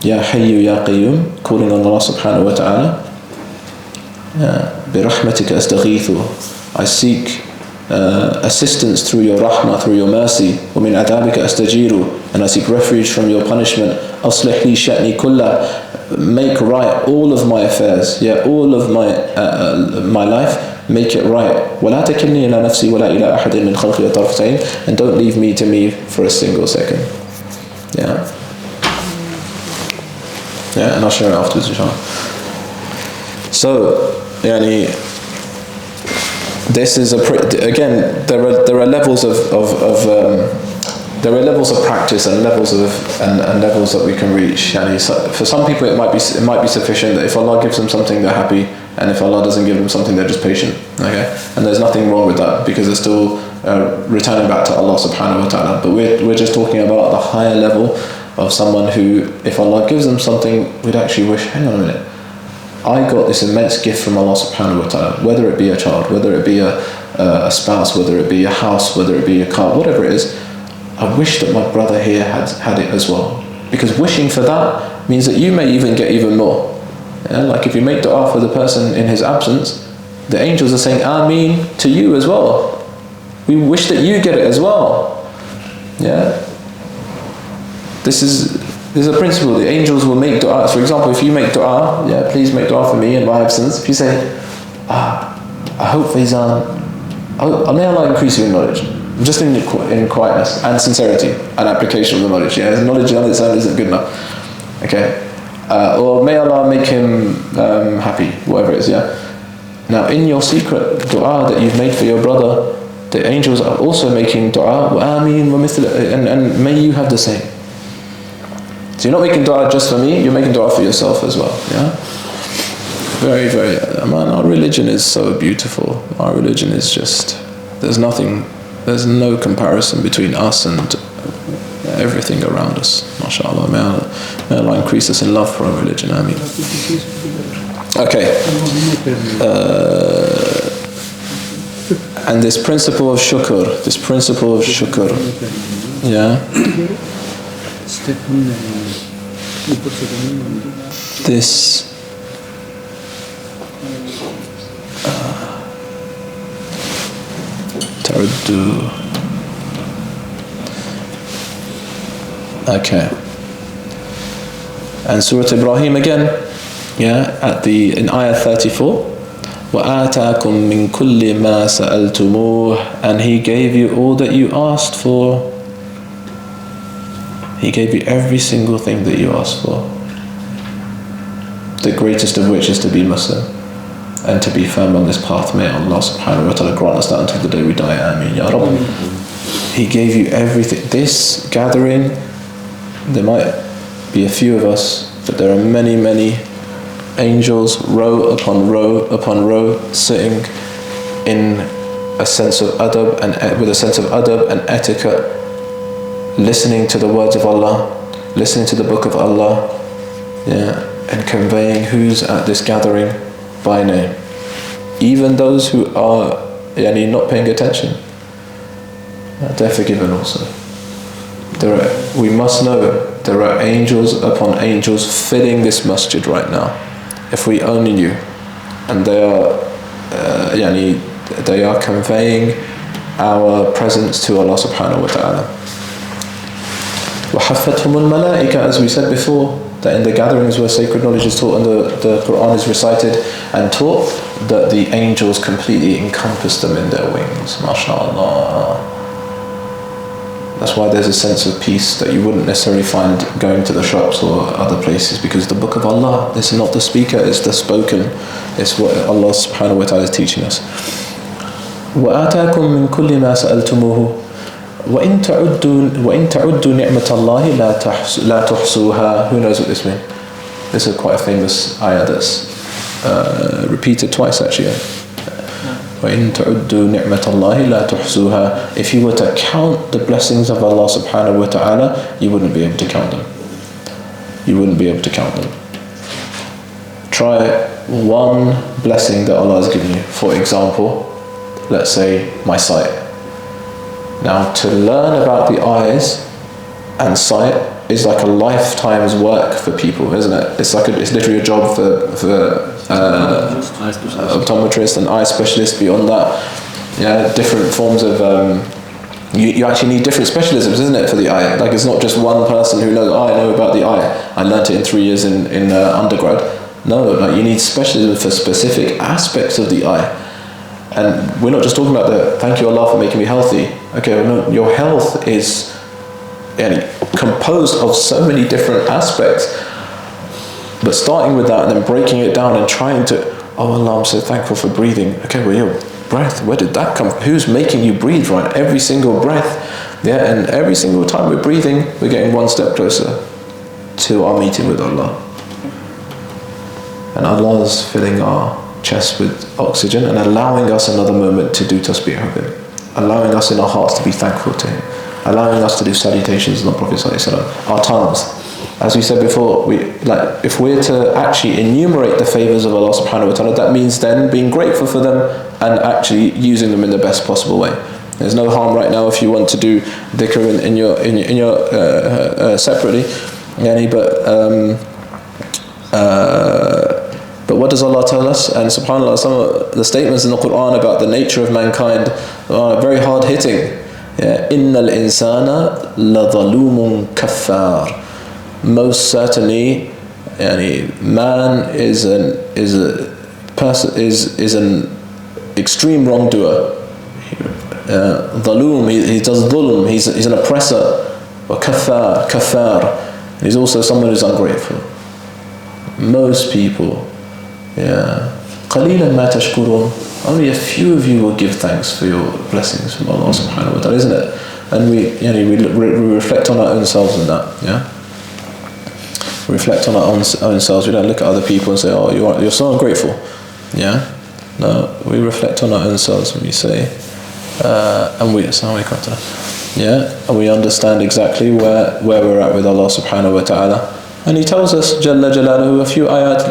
Speaker 1: يا حي يا قيوم, calling on Allah subhanahu wa ta'ala. برحمتك أستغيث, I seek assistance through your rahmah, through your mercy. ومن عذابك أستجير, and I seek refuge from your punishment. أصلح لي شأني كله, make right all of my affairs, all of my life, make it right. ولا تكلني إلى نفسي ولا إلى أحد من خلقي طرفة عين, and don't leave me to me for a single second. Yeah, and I'll share it afterwards, inshallah. So, yani, this is again, there are levels there are levels of practice and levels that we can reach. Yani, so for some people, it might be sufficient that if Allah gives them something, they're happy, and if Allah doesn't give them something, they're just patient. Okay, and there's nothing wrong with that because they're still returning back to Allah Subhanahu wa Taala. But we're just talking about the higher level of someone who, if Allah gives them something, we'd actually wish, hang on a minute, I got this immense gift from Allah Subhanahu wa Taala, whether it be a child, whether it be a spouse, whether it be a house, whether it be a car, whatever it is, I wish that my brother here had it as well. Because wishing for that means that you may even get even more. Yeah? Like if you make dua for the person in his absence, the angels are saying Ameen to you as well. We wish that you get it as well. Yeah? This is a principle. The angels will make dua. For example, if you make dua, yeah, please make dua for me in my absence. If you say, I hope Faizan, may Allah increase you in knowledge. Just in quietness and sincerity and application of the knowledge. Yeah, knowledge on its own isn't good enough. Okay, or may Allah make him happy, whatever it is. Yeah. Now, in your secret du'a that you've made for your brother, the angels are also making du'a. And may you have the same. So you're not making du'a just for me. You're making du'a for yourself as well. Yeah. Very, very. Man, our religion is so beautiful. Our religion is just. There's no comparison between us and everything around us. MashaAllah. May Allah increase us in love for our religion. Ameen. Okay. And this principle of shukr, yeah. This okay, and Surah Ibrahim again, yeah, in ayah 34, وَآتَاكُم مِّن كُلِّ مَا سَأَلْتُمُوهُ, and He gave you all that you asked for. He gave you every single thing that you asked for. The greatest of which is to be Muslim and to be firm on this path. May Allah subhanahu wa ta'ala grant us that until the day we die. Ameen. Ya Rabbi. He gave you everything. This gathering, there might be a few of us, but there are many, many angels, row upon row upon row, sitting in a sense of adab and with a sense of adab and etiquette, listening to the words of Allah, listening to the book of Allah, yeah, and conveying who's at this gathering by name. Even those who are not paying attention, they're forgiven also. We must know there are angels upon angels filling this masjid right now. If we only knew, and they are conveying our presence to Allah subhanahu wa ta'ala. وَحَفَّتْهُمُ الْمَلَائِكَةُ, as we said before, that in the gatherings where sacred knowledge is taught and the Quran is recited and taught, that the angels completely encompass them in their wings. MashaAllah. That's why there's a sense of peace that you wouldn't necessarily find going to the shops or other places, because the book of Allah, this is not the speaker, it's the spoken. It's what Allah subhanahu wa ta'ala is teaching us. وَآتَاكُم مِّن كُلِّ مَا سَأَلْتُمُوهُ وَإِن تَعُدُّوا نِعْمَةَ اللَّهِ لَا تُحْصُوهَا. Who knows what this means? This is quite a famous ayah that's repeated twice actually. وَإِن تَعُدُّوا نِعْمَةَ اللَّهِ لَا تُحْصُوهَا. If you were to count the blessings of Allah subhanahu wa ta'ala, you wouldn't be able to count them. You wouldn't be able to count them. Try one blessing that Allah has given you. For example, let's say my sight. Now, to learn about the eyes and sight is like a lifetime's work for people, isn't it? It's literally a job for optometrists and eye specialists. Beyond that, yeah, different forms of you actually need different specialisms, isn't it, for the eye? Like it's not just one person who knows. I know about the eye. I learnt it in 3 years in undergrad. No, like you need specialism for specific aspects of the eye. And we're not just talking about thank you Allah for making me healthy. Okay, no, your health is composed of so many different aspects. But starting with that and then breaking it down and trying to oh Allah, I'm so thankful for breathing. Okay, well, your breath, where did that come from? Who's making you breathe, right? Every single breath. Yeah, and every single time we're breathing, we're getting one step closer to our meeting with Allah. And Allah's filling our chest with oxygen and allowing us another moment to do tasbih of Him, allowing us in our hearts to be thankful to Him, allowing us to do salutations to the Prophet ﷺ. Our tongues, as we said before, if we're to actually enumerate the favours of Allah subhanahu wa ta'ala, that means then being grateful for them and actually using them in the best possible way. There's no harm right now if you want to do dhikr in your separately, but what does Allah tell us? And subhanAllah, some of the statements in the Quran about the nature of mankind are very hard hitting. Innal insana ladhalumun kaffar. Most certainly, man is an extreme wrongdoer. Dhaloom, he does dhulm, he's an oppressor. Or kafar. He's also someone who's ungrateful. Most people, قَلِيلًا مَا تَشْكُرُونَ. Only a few of you will give thanks for your blessings from Allah subhanahu wa ta'ala, isn't it? And we reflect on our own selves in that, We reflect on our own selves. We don't look at other people and say, oh, you're so ungrateful. No, we reflect on our own selves when we say, and we understand exactly where we're at with Allah subhanahu wa ta'ala. And He tells us, Jalla Jalaluhu, a few ayat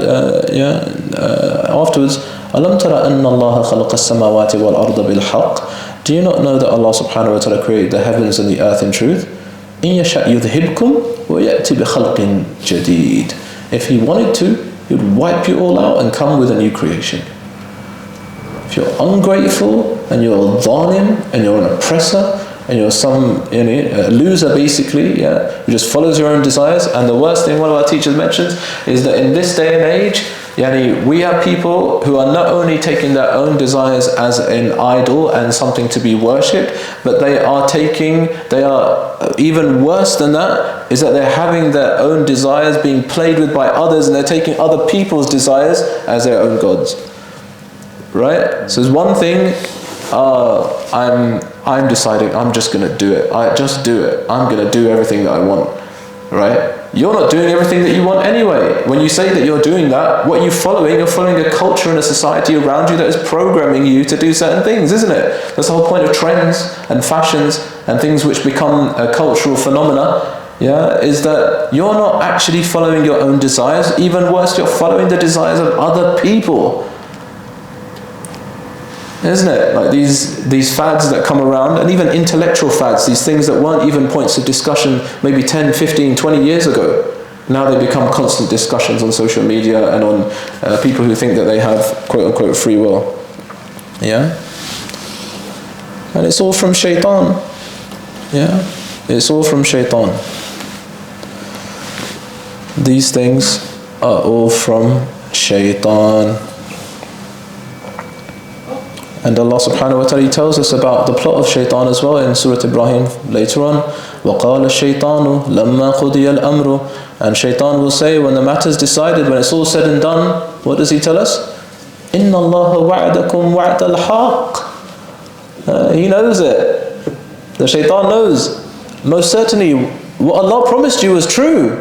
Speaker 1: afterwards, أَلَمْ تَرَ أَنَّ اللَّهَ خَلَقَ السَّمَاوَاتِ وَالْأَرْضَ بِالْحَقِّ. Do you not know that Allah subhanahu wa ta'ala created the heavens and the earth in truth? إِن يَشَأْ يُذْهِبْكُمْ وَيَأْتِ بِخَلْقٍ جَدِيدٍ. If He wanted to, He would wipe you all out and come with a new creation. If you're ungrateful and you're a dhalim and you're an oppressor and you're some a loser basically, who just follows your own desires, and the worst thing one of our teachers mentions is that in this day and age, we have people who are not only taking their own desires as an idol and something to be worshipped, but they are even worse than that, is that they're having their own desires being played with by others, and they're taking other people's desires as their own gods. Right? So there's one thing, I'm deciding I'm just going to do it. I just do it. I'm going to do everything that I want. Right? You're not doing everything that you want anyway. When you say that you're doing that, what are you following? You're following a culture and a society around you that is programming you to do certain things, isn't it? That's the whole point of trends and fashions and things which become a cultural phenomena, is that you're not actually following your own desires. Even worse, you're following the desires of other people. Isn't it? Like these fads that come around, and even intellectual fads, these things that weren't even points of discussion maybe 10, 15, 20 years ago. Now they become constant discussions on social media and on people who think that they have quote-unquote free will. And it's all from shaitan. It's all from shaitan. These things are all from shaitan. And Allah subhanahu wa ta'ala tells us about the plot of shaitan as well in Surah Ibrahim later on. وَقَالَ الشَّيْطَانُ لَمَّا قُضِيَ الْأَمْرُ. And shaitan will say, when the matter's decided, when it's all said and done, what does he tell us? إِنَّ اللَّهَ وَعَدَكُمْ وَعْدَ الْحَقِّ. He knows it. The shaitan knows. Most certainly, what Allah promised you was true.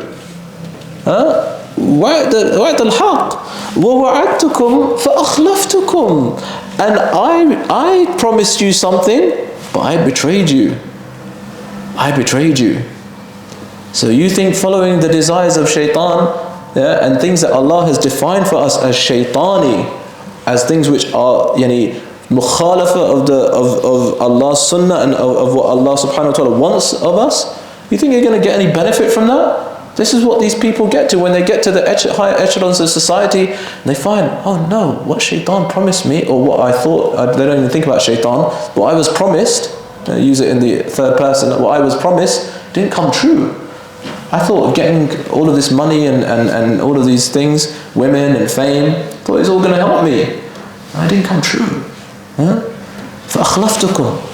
Speaker 1: وَعْدَ الْحَقِّ وَوَعَدْتُكُمْ فَأَخْلَفْتُكُمْ. And I promised you something, but I betrayed you. So you think following the desires of shaitan, and things that Allah has defined for us as shaitani, as things which are mukhalafa of Allah's sunnah and of what Allah subhanahu wa ta'ala wants of us, you think you're going to get any benefit from that? This is what these people get to when they get to the higher echelons of society, and they find, oh no, what shaitan promised me, or what I thought, they don't even think about shaitan, what I was promised, use it in the third person, what I was promised didn't come true. I thought of getting all of this money and all of these things, women and fame, thought it was all going to help me. And it didn't come true. فَأَخْلَفْتُكُمْ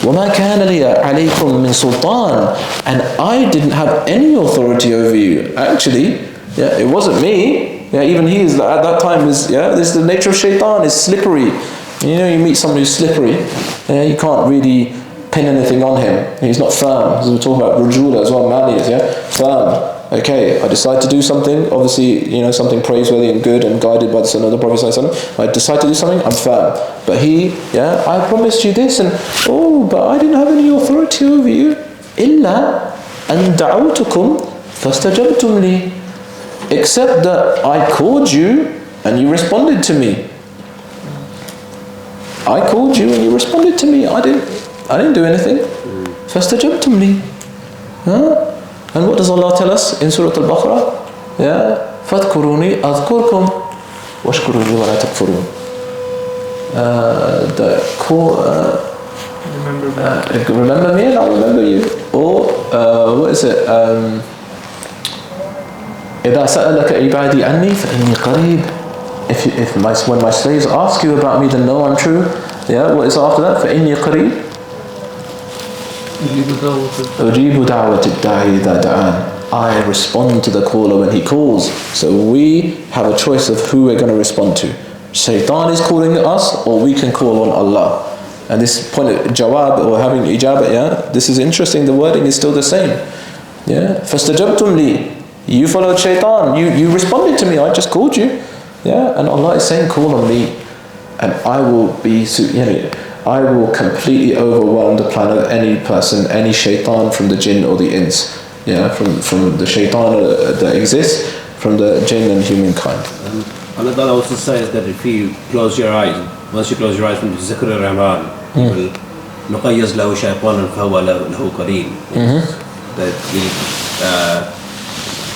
Speaker 1: وَمَا كَانَ لِيَ عَلَيْكُمْ مِنْ سُلْطَانٍ. And I didn't have any authority over you. Actually, it wasn't me. Yeah, even he is at that time is this is the nature of shaitan, is slippery. You know, you meet somebody who's slippery, you can't really pin anything on him. He's not firm. As we're talking about rujula as well, maniyas, firm. Okay, I decide to do something, obviously, something praiseworthy and good and guided by the Sunnah of the Prophet ﷺ. I decide to do something, I'm firm. But he, I promised you this, and but I didn't have any authority over you. إِلَّا أَن دَعَوْتُكُمْ فَاسْتَجَبْتُمْ لِي. Except that I called you and you responded to me. I called you and you responded to me. I didn't do anything. فَاسْتَجَبْتُمْ لِي. And what does Allah tell us in Surah Al-Baqarah? فَاذْكُرُونِي أَذْكُرْكُمْ وَاشْكُرُوا لِي وَلَا تَكْفُرُونَ. Remember me and I'll remember you. Or, what is it? إِذَا سَأَلَكَ عِبَادِي عَنِّي فَإِنِّي قَرِيبٌ. When my slaves ask you about me, then know I'm true. What is after that? فَإِنِّي قَرِيبٌ. أُجِيبُ دَعْوَةِ الدَّاعِ إِذَا دَعَانِ. I respond to the caller when he calls. So we have a choice of who we're going to respond to. Shaitan is calling us, or we can call on Allah. And this point of jawab or having ijabah, this is interesting. The wording is still the same. فَاسْتَجَبْتُمْ لِي. You followed shaitan. You responded to me. I just called you. And Allah is saying, call on me, and I will be. I will completely overwhelm the plan of any person, any shaitan from the jinn or the ins. From the shaitan that exists, from the jinn and humankind.
Speaker 3: Allah also says that if you close your eyes, once you close your eyes from the Zikr Ramadan, نُقَيَّزْ لَهُ شَيْطَانًا فَهُوَ لَهُ قَرِينٌ. That we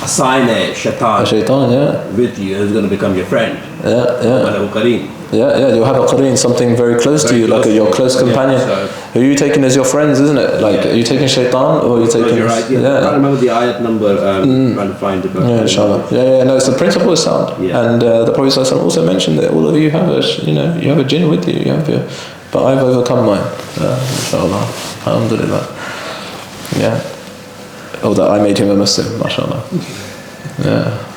Speaker 3: assign a shaitan with you, who's going to become your friend. وَلَهُ قَرِينٌ.
Speaker 1: You'll have a qareen, something very close to you, like your close companion. Who are you taking as your friends, isn't it? Like, are you taking shaitan or are you taking...
Speaker 3: You're right, I can't remember the ayat number, trying to find it.
Speaker 1: Inshallah. No, it's the principle is sound. And the Prophet ﷺ also mentioned that all of you have you have a jinn with you. But I've overcome mine. Inshallah. Alhamdulillah. That I made him a Muslim, mashallah.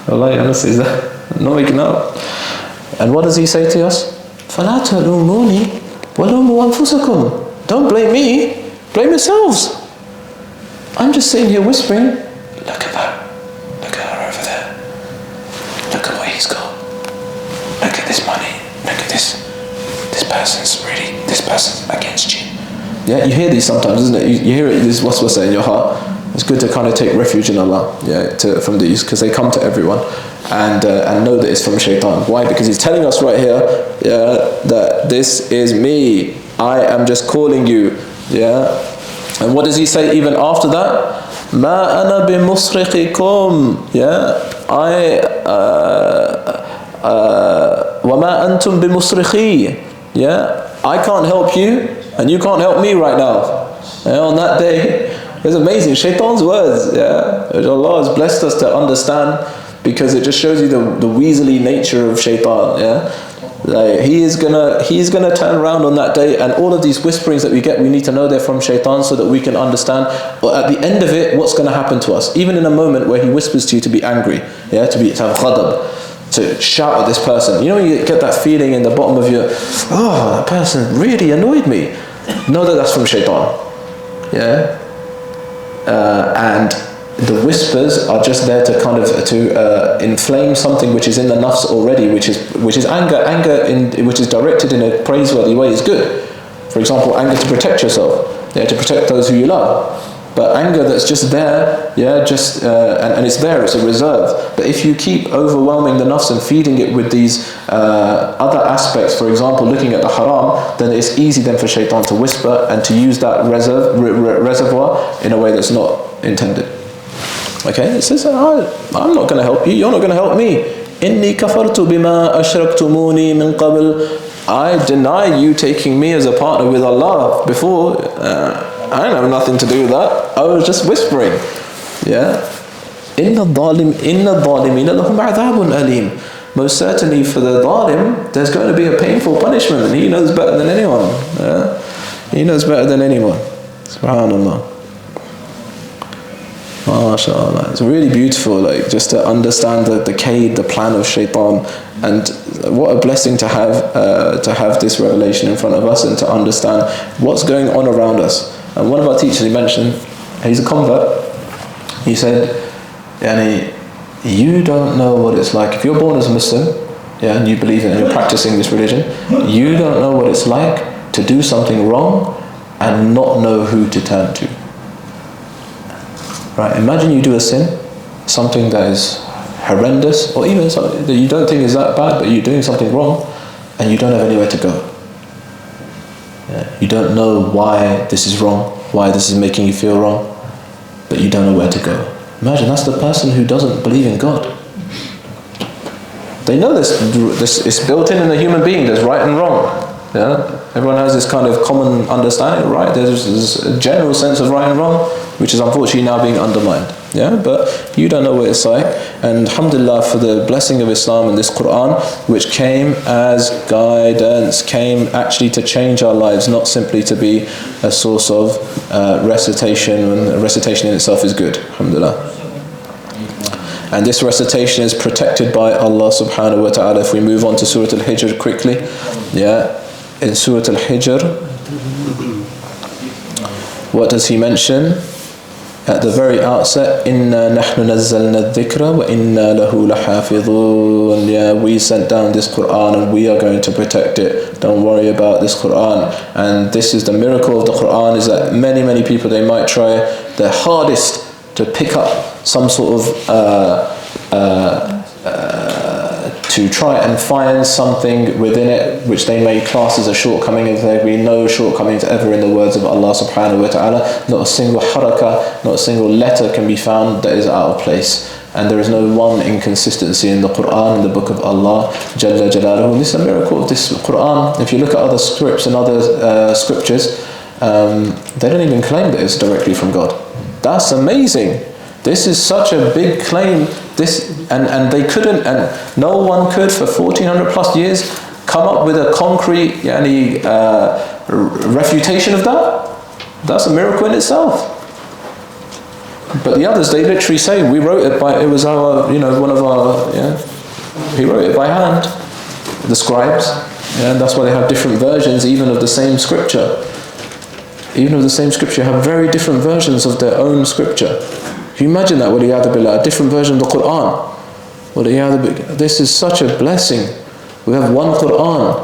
Speaker 1: Wallahi, honestly, is that not making up? And what does he say to us? فَلَا تَلُومُونِي وَلُومُوا أَنفُسَكُمْ. Don't blame me, blame yourselves. I'm just sitting here whispering, look at that, look at her over there, look at what he's got, look at this money, look at this person's against you. You hear these sometimes, isn't it? You hear it, this waswasa in your heart. It's good to kind of take refuge in Allah, from these, because they come to everyone, and know that it's from shaitan. Why? Because he's telling us right here, that this is me. I am just calling you, And what does he say even after that? مَا أَنَا بِمُصْرِخِكُمْ. وَمَا أَنْتُمْ بِمُصْرِخِي. I can't help you, and you can't help me right now. On that day, it's amazing. Shaitan's words, which Allah has blessed us to understand, because it just shows you the weaselly nature of shaitan. Like he's gonna turn around on that day, and all of these whisperings that we get, we need to know they're from shaitan so that we can understand. But at the end of it, what's going to happen to us? Even in a moment where he whispers to you to be angry, to have ghadab, to shout at this person. You get that feeling in the bottom of your, that person really annoyed me. Know that that's from shaitan. And the whispers are just there to kind of inflame something which is in the nafs already, which is anger which is directed in a praiseworthy way is good. For example, anger to protect yourself, to protect those who you love. But anger that's just there, and it's there, it's a reserve. But if you keep overwhelming the nafs and feeding it with these other aspects, for example, looking at the haram, then it's easy then for shaitan to whisper and to use that reservoir in a way that's not intended. Okay, it says, I'm not going to help you, you're not going to help me. إِنِّي كَفَرْتُ بِمَا أَشْرَكْتُمُونِي مِنْ قَبْلِ. I deny you taking me as a partner with Allah before. I don't have nothing to do with that. I was just whispering. إِنَّ الظَّالِمِينَ لَهُمْ عَذَابٌ أَلِيمٌ. Most certainly for the zalim, there's going to be a painful punishment, and he knows better than anyone. He knows better than anyone. Subhanallah. MashaAllah. It's really beautiful, like just to understand the kaid, the plan of shaitan, and what a blessing to have this revelation in front of us and to understand what's going on around us. And one of our teachers, he mentioned, he's a convert. He said, Yani, you don't know what it's like if you're born as a Muslim, yeah, and you believe in it and you're practicing this religion. You don't know what it's like to do something wrong and not know who to turn to. Right? Imagine you do a sin, something that is horrendous, or even something that you don't think is that bad, but you're doing something wrong, and you don't have anywhere to go. Yeah? You don't know why this is wrong, why this is making you feel wrong, but you don't know where to go. Imagine that's the person who doesn't believe in God. They know this it's built in the human being, there's right and wrong. Yeah? Everyone has this kind of common understanding, right? There's a general sense of right and wrong, which is unfortunately now being undermined. Yeah, but you don't know what it's like. And alhamdulillah for the blessing of Islam and this Quran, which came as guidance, came actually to change our lives, not simply to be a source of recitation, and recitation in itself is good, alhamdulillah. And this recitation is protected by Allah subhanahu wa ta'ala. If we move on to Surah Al-Hijr quickly, yeah, in Surah Al-Hijr, what does he mention? At the very outset, إِنَّا نَحْنُ نَزَّلْنَا الذِّكْرَ وَإِنَّا لَهُ لَحَافِظُونَ. Yeah, we sent down this Quran and we are going to protect it. Don't worry about this Quran. And this is the miracle of the Quran, is that many people, they might try their hardest to pick up some sort of to try and find something within it which they may class as a shortcoming. There be no shortcomings ever in the words of Allah subhanahu wa ta'ala. Not a single harakah, not a single letter can be found that is out of place. And there is no one inconsistency in the Quran, in the book of Allah Jalla Jalaluhu. This is a miracle of this Quran. If you look at other scripts and other scriptures, they don't even claim that it's directly from God. That's amazing. This is such a big claim. And they couldn't, and no one could for 1400 plus years come up with a concrete refutation of that. That's a miracle in itself. But the others, they literally say, we wrote it by, it was our, one of our, he wrote it by hand, the scribes. Yeah, and that's why they have different versions even of the same scripture. Even of the same scripture, have very different versions of their own scripture. Can you imagine that? Waliyadu billah, a different version of the Quran. Waliyadu billah. This is such a blessing. We have one Quran,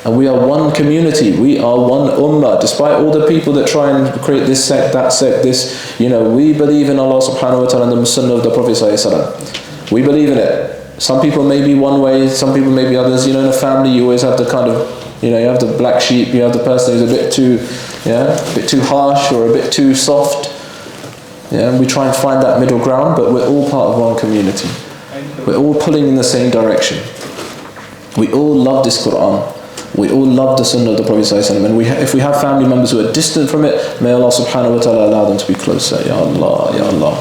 Speaker 1: and we are one community. We are one ummah. Despite all the people that try and create this sect, that sect, this, we believe in Allah subhanahu wa ta'ala and the sunnah of the Prophet sallallahu alaihi wasallam. We believe in it. Some people may be one way, some people may be others. In a family, you always have the kind of, you have the black sheep, you have the person who's a bit too harsh or a bit too soft. Yeah, we try and find that middle ground, but we're all part of one community. We're all pulling in the same direction. We all love this Quran. We all love the Sunnah of the Prophet ﷺ. And if we have family members who are distant from it, may Allah subhanahu wa ta'ala allow them to be closer. Ya Allah, Ya Allah.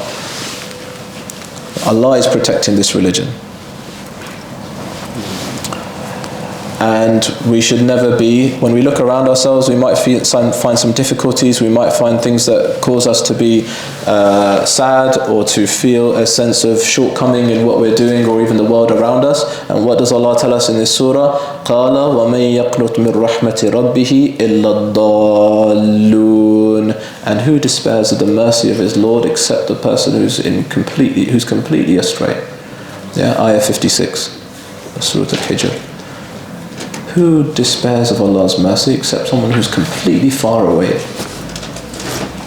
Speaker 1: Allah is protecting this religion. And we should never be, when we look around ourselves, we might find some difficulties, we might find things that cause us to be sad or to feel a sense of shortcoming in what we're doing or even the world around us. And what does Allah tell us in this surah? قَالَ وَمَنْ يَقْنُطْ مِنْ رَحْمَةِ رَبِّهِ إِلَّا الضَّالُّونَ. And who despairs of the mercy of his Lord except the person who's completely astray. Yeah, ayah 56, Surah Al-Hijr. Who despairs of Allah's mercy except someone who's completely far away?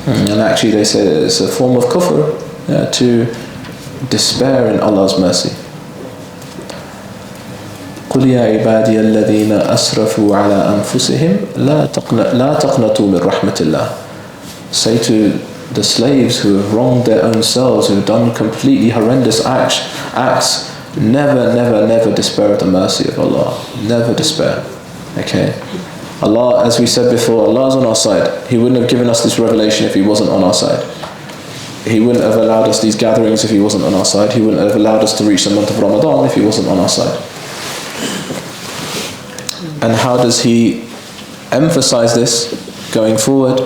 Speaker 1: And actually they say that it's a form of kufr, to despair in Allah's mercy. قُلْ يَا عِبَادِيَ الَّذِينَ أَسْرَفُوا عَلَىٰ أَنفُسِهِمْ لَا تَقْنَطُوا مِنْ رَحْمَةِ اللَّهِ. Say to the slaves who have wronged their own selves, who have done completely horrendous acts, never despair of the mercy of Allah. Never despair. Okay? Allah, as we said before, Allah is on our side. He wouldn't have given us this revelation if He wasn't on our side. He wouldn't have allowed us these gatherings if He wasn't on our side. He wouldn't have allowed us to reach the month of Ramadan if He wasn't on our side. And how does He emphasize this going forward?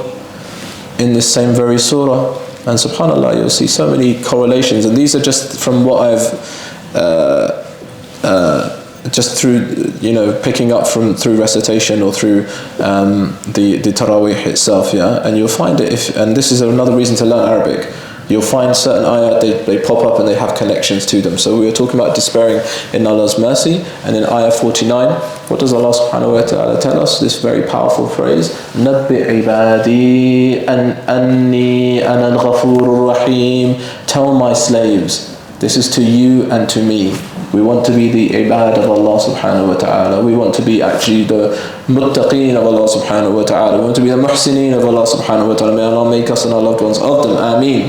Speaker 1: In this same very surah, And subhanAllah, you'll see so many correlations, and these are just from what I've just through picking up from through recitation or through the Taraweeh itself, and you'll find it and this is another reason to learn Arabic. You'll find certain ayat, they pop up and they have connections to them. So we were talking about despairing in Allah's mercy, and in ayah 49, what does Allah subhanahu wa ta'ala tell us? This very powerful phrase, نَبِّئْ عِبَادِي أَنِّي أَنَا الْغَفُورُ الرَّحِيمُ. Tell my slaves, this is to you and to me. We want to be the ibad of Allah subhanahu wa ta'ala. We want to be actually the muttaqeen of Allah subhanahu wa ta'ala. We want to be the muhsineen of Allah subhanahu wa ta'ala. May Allah make us and our loved ones of them. Ameen.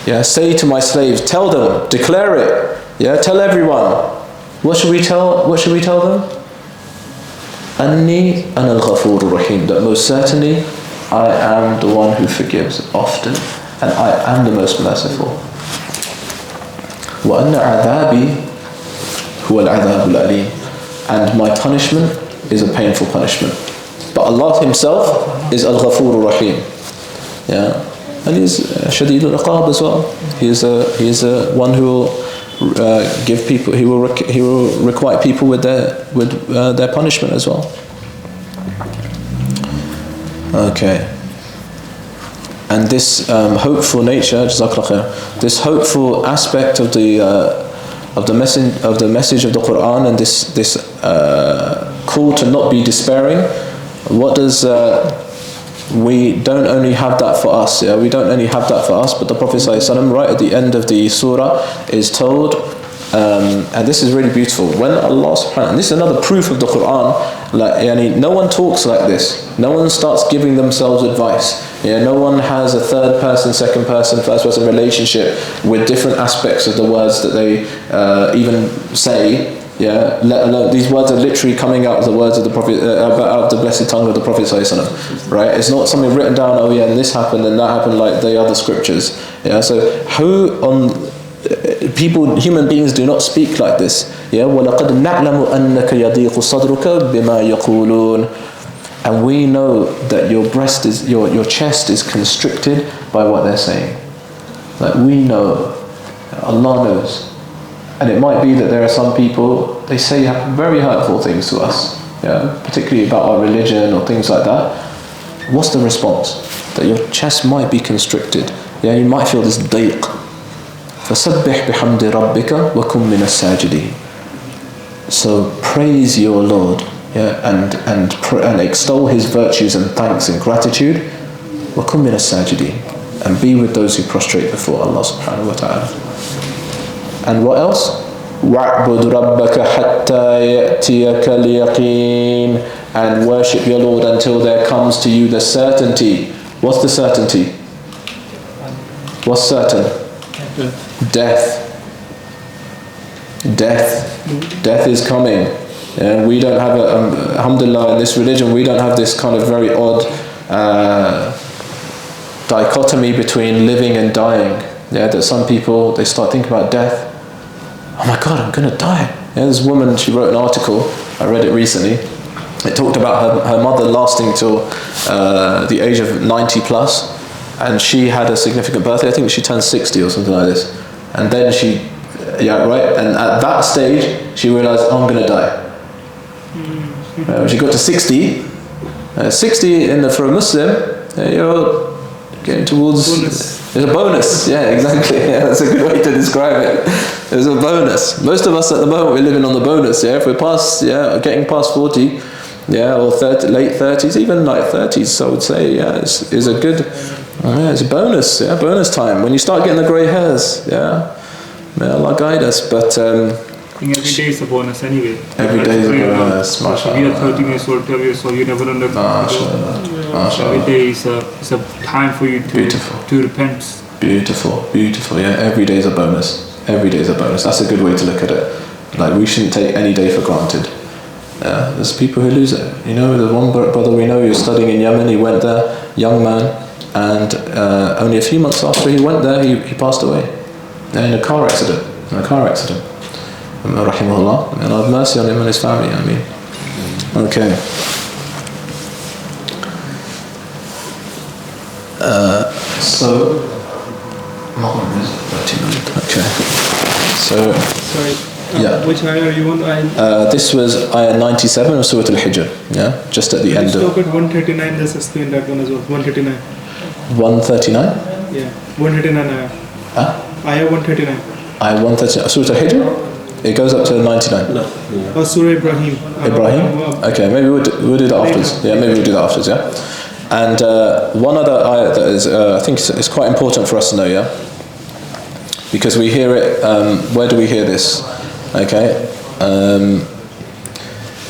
Speaker 1: Yeah, say to my slaves, tell them, declare it. Yeah, tell everyone. What should we tell them? Anni ana al-ghafur rahim. That most certainly I am the one who forgives often, and I am the most merciful. وَأَنَّ عَذَابِي هُوَ الْعَذَابُ الْأَلِيمُ. And my punishment is a painful punishment. But Allah Himself is Al-Ghafur Rahim. Yeah, and He's Shadid al-Iqab as well. He is a one who will give people. He will requite people with their punishment as well. Okay. And this hopeful nature, this hopeful aspect of the message of the Quran, and this call to not be despairing. What does we don't only have that for us? Yeah, we don't only have that for us, but the Prophet ﷺ, right at the end of the surah, is told, and this is really beautiful. When Allah subhanahu, and this is another proof of the Quran. No one talks like this. No one starts giving themselves advice. No one has a third person, second person, first person relationship with different aspects of the words that they even say. Let alone these words are literally coming out of the words of the Prophet, out of the blessed tongue of the Prophet ﷺ, right? It's not something written down. Oh yeah, and this happened and that happened, like the other scriptures. So human beings do not speak like this. وَلَقَدْ نَعْلَمُ أَنَّكَ يَضِيقُ صَدْرُكَ بِمَا يَقُولُونَ. And we know that your chest is constricted by what they're saying. Like we know, Allah knows. And it might be that there are some people, they say very hurtful things to us, particularly about our religion or things like that. What's the response? That your chest might be constricted. You might feel this dayq. فَسَبِّحْ بِحَمْدِ رَبِّكَ وَكُمْ مِنَ السَّاجِدِينَ. So praise your Lord, and extol His virtues and thanks and gratitude. وَكُمْ مِنَ السَّاجِدِينَ. And be with those who prostrate before Allah subhanahu wa ta'ala. And what else? وَاعْبُدْ رَبَّكَ حَتَّى يَأْتِيَكَ الْيَقِينَ. And worship your Lord until there comes to you the certainty. What's the certainty? What's certain? Death. Death is coming. We don't have alhamdulillah, in this religion, we don't have this kind of very odd dichotomy between living and dying. That some people, they start thinking about death. Oh my God, I'm going to die. There's a woman, she wrote an article, I read it recently. It talked about her mother lasting till the age of 90 plus, and she had a significant birthday. I think she turned 60 or something like this. And then she, and at that stage, she realized, oh, I'm going to die. When she got to 60, 60 for a Muslim, you're getting towards...
Speaker 2: bonus.
Speaker 1: It's a bonus, exactly. That's a good way to describe it. It's a bonus. Most of us at the moment, we're living on the bonus. If we're past, getting past 40, or 30, late 30s, even like 30s, I would say, is a good... it's a bonus, bonus time. When you start getting the grey hairs, may Allah guide us. But
Speaker 5: I think every day is a bonus anyway.
Speaker 1: Every day is a bonus, mashallah.
Speaker 5: If you are 13 years old, 12 years old, you never know. Every day is a time for you to repent.
Speaker 1: Beautiful, every day is a bonus. Every day is a bonus. That's a good way to look at it. Like, we shouldn't take any day for granted. There's people who lose it. The one brother we know, he was studying in Yemen, he went there, young man, and only a few months after he went there, he passed away in a car accident. Rahimahullah. May Allah have mercy on him and his family. Okay. So, okay. So,
Speaker 2: Sorry.
Speaker 1: Yeah.
Speaker 2: Which ayah are you on?
Speaker 1: this was ayah 97 of Surah Al-Hijr, yeah? Just at the end
Speaker 2: Stop
Speaker 1: of...
Speaker 2: at 139, let's explain that one as well. 139.
Speaker 1: 139?
Speaker 2: Yeah. 139 ayah.
Speaker 1: Huh?
Speaker 2: Ayah 139.
Speaker 1: Ayah 139. Surah Al-Hijr? It goes up to 99.
Speaker 3: No.
Speaker 2: Or Surah Ibrahim.
Speaker 1: Ibrahim? Okay, maybe we'll do that afterwards. Yeah, maybe we'll do that afterwards, yeah? And one other ayah that is, I think it's quite important for us to know, yeah? Because we hear it, where do we hear this? Okay,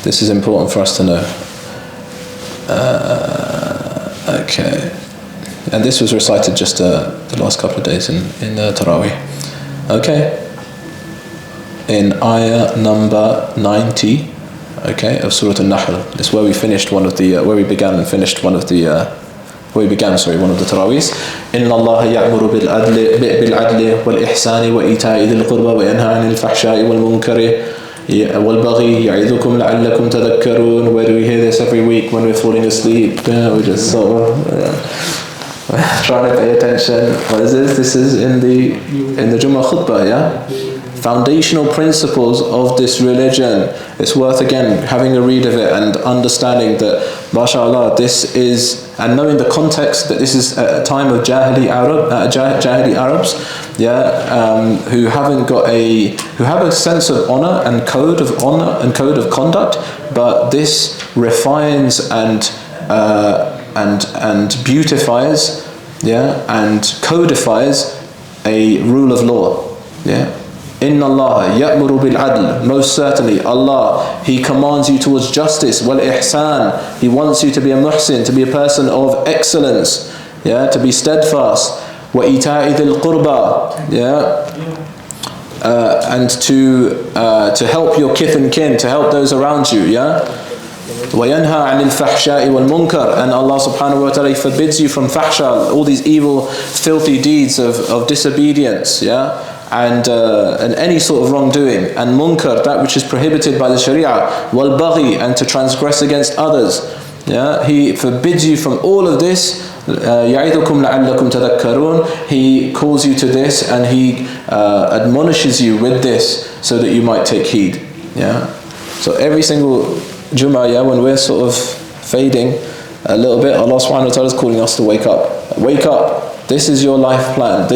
Speaker 1: this is important for us to know. Okay, and this was recited just the last couple of days in Taraweeh. Okay, in ayah number 90, okay, of Surah Al-Nahl. It's where we finished one of the, where we began and finished one of the, one of the Taraweehs. إن الله يأمر بالعدل والإحسان وإيتاء ذي القربى وينهى عن الفحشاء والمنكر والبغي يعظكم لعلكم تذكرون. Where do we hear this every week when we're falling asleep? We just sort of trying to pay attention. What is this? This is in the Jummah khutbah, yeah? Foundational principles of this religion. It's worth again having a read of it and understanding that, mashallah, this is, and knowing the context that this is at a time of Jahili Arabs, yeah, who have a sense of honor and code of conduct, but this refines and beautifies, yeah, and codifies a rule of law, yeah. Inna Allah ya'muru bil adl. Most certainly, Allah, He commands you towards justice. Wal ihsan. He wants you to be a muhsin, to be a person of excellence, yeah, to be steadfast. Wa ita'i dhil qurba, yeah, and to help your kith and kin, to help those around you, yeah. Wa yanha 'anil fahsha'i wal munkar. And Allah subhanahu wa ta'ala forbids you from fahsha, all these evil, filthy deeds of disobedience, yeah. And any sort of wrongdoing, and munkar, that which is prohibited by the Sharia, wal baghi, and to transgress against others. Yeah, He forbids you from all of this. يَعِذُكُمْ لَعَلَّكُمْ تَذَكَّرُونَ. He calls you to this, and He admonishes you with this, so that you might take heed. Yeah. So every single Jummah, yeah, when we're sort of fading a little bit, Allah subhanahu wa ta'ala is calling us to wake up. Wake up. This is your life plan.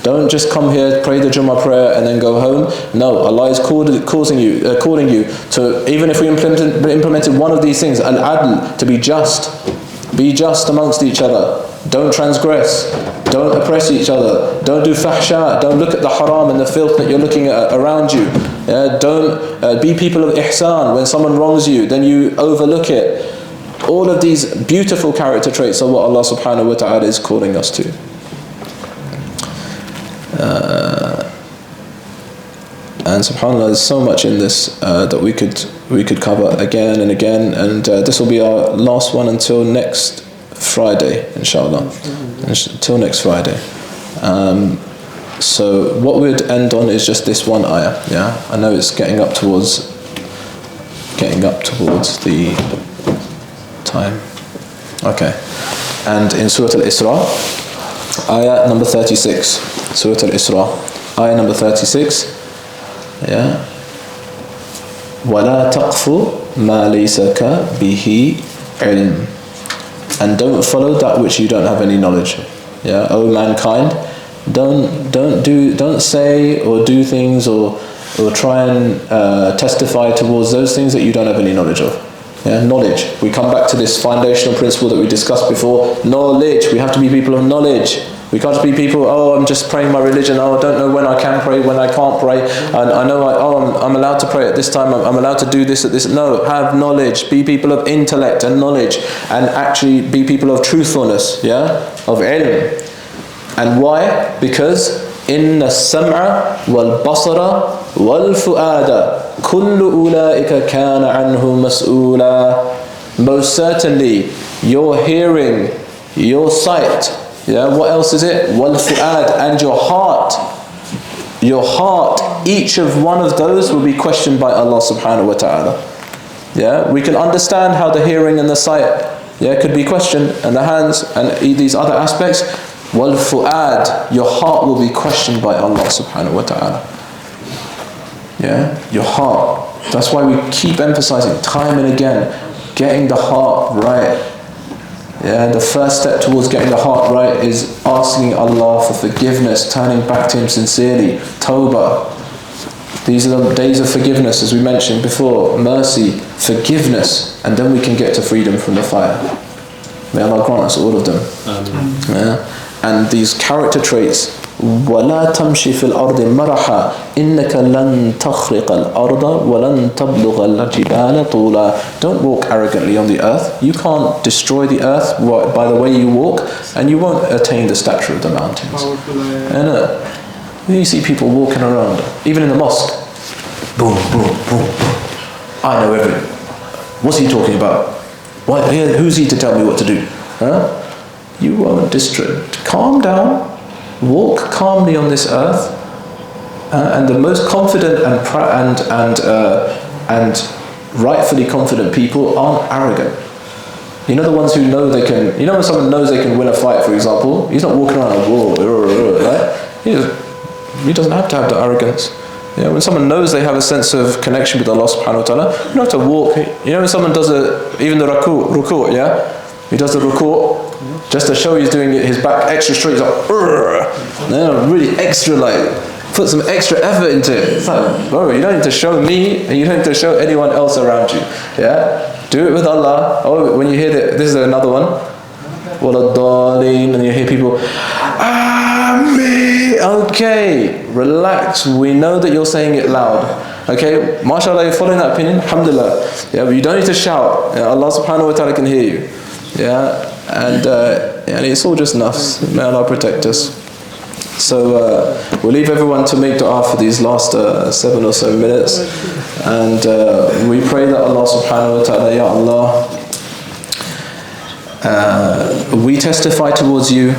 Speaker 1: Don't just come here, pray the Jummah prayer and then go home. No, Allah is calling you to, even if we implemented one of these things, al-adl, to be just. Be just amongst each other. Don't transgress. Don't oppress each other. Don't do fahsha. Don't look at the haram and the filth that you're looking at around you. Don't be people of ihsan. When someone wrongs you, then you overlook it. All of these beautiful character traits are what Allah subhanahu wa ta'ala is calling us to. And subhanAllah, there's so much in this that we could cover again and again, and this will be our last one until next Friday, inshallah. Until next Friday. So what we'd end on is just this one ayah. Yeah, I know it's getting up towards the time. Okay. And in Surah Al-Isra, ayah number 36. Surah Al-Isra, ayah number 36. Yeah. وَلَا تَقْفُ مَا لَيْسَ بِهِ عِلْمٍ. And don't follow that which you don't have any knowledge. Yeah. O mankind, don't say or do things or try and testify towards those things that you don't have any knowledge of. Yeah, knowledge. We come back to this foundational principle that we discussed before. Knowledge. We have to be people of knowledge. We can't be people, oh, I'm just praying my religion, oh, I don't know when I can pray, when I can't pray, and I know, I'm allowed to pray at this time, I'm allowed to do this at this. No, have knowledge. Be people of intellect and knowledge, and actually be people of truthfulness, yeah, of ilm. And why? Because إِنَّ السَّمْعَ وَالْبَصَرَ وَالْفُؤَادَ كُلُّ أُولَٰئِكَ كَانَ عَنْهُ مَسْئُولًا. Most certainly, your hearing, your sight, yeah, what else is it? وَالْفُؤَادَ, and your heart. Your heart, each of one of those will be questioned by Allah subhanahu wa ta'ala. Yeah, we can understand how the hearing and the sight, yeah, could be questioned, and the hands and these other aspects. وَالْفُؤَادِ, your heart will be questioned by Allah subhanahu wa ta'ala. Yeah, your heart. That's why we keep emphasizing time and again, getting the heart right. Yeah, the first step towards getting the heart right is asking Allah for forgiveness, turning back to Him sincerely. Tawbah. These are the days of forgiveness, as we mentioned before. Mercy, forgiveness, and then we can get to freedom from the fire. May Allah grant us all of them. Yeah. And these character traits, وَلَا تَمْشِ فِي الْأَرْضِ مَرَحًا إِنَّكَ لَن تَخْرِقَ الْأَرْضَ وَلَن تَبْلُغَ الْجِبَالَ طُولًا. Don't walk arrogantly on the earth. You can't destroy the earth by the way you walk, and you won't attain the stature of the mountains. And you see people walking around, even in the mosque. Boom, boom, boom, boom. I know everything. What's he talking about? Who's he to tell me what to do? Huh? You won't destroy. Calm down. Walk calmly on this earth, and the most confident and rightfully confident people aren't arrogant. You know the ones who know they can. You know when someone knows they can win a fight, for example, he's not walking around like whoa, right? He doesn't have to have the arrogance. You know, when someone knows they have a sense of connection with Allah subhanahu wa ta'ala, you don't have to walk. You know when someone does even the ruku', yeah? He does the ruku', just to show he's doing his back extra straight, he's like, really extra, like, put some extra effort into it. It's like, bro, you don't need to show me, and you don't need to show anyone else around you. Yeah? Do it with Allah. Oh, when you hear that, this is another one. And you hear people, Ameen. Okay, relax. We know that you're saying it loud. Okay, mashallah, you're following that opinion. Alhamdulillah. Yeah, but you don't need to shout. Yeah, Allah subhanahu wa ta'ala can hear you. Yeah, and it's all just nafs. May Allah protect us. So we'll leave everyone to make dua for these last 7 or so minutes, and we pray that Allah subhanahu wa ta'ala, Ya Allah, we testify towards you,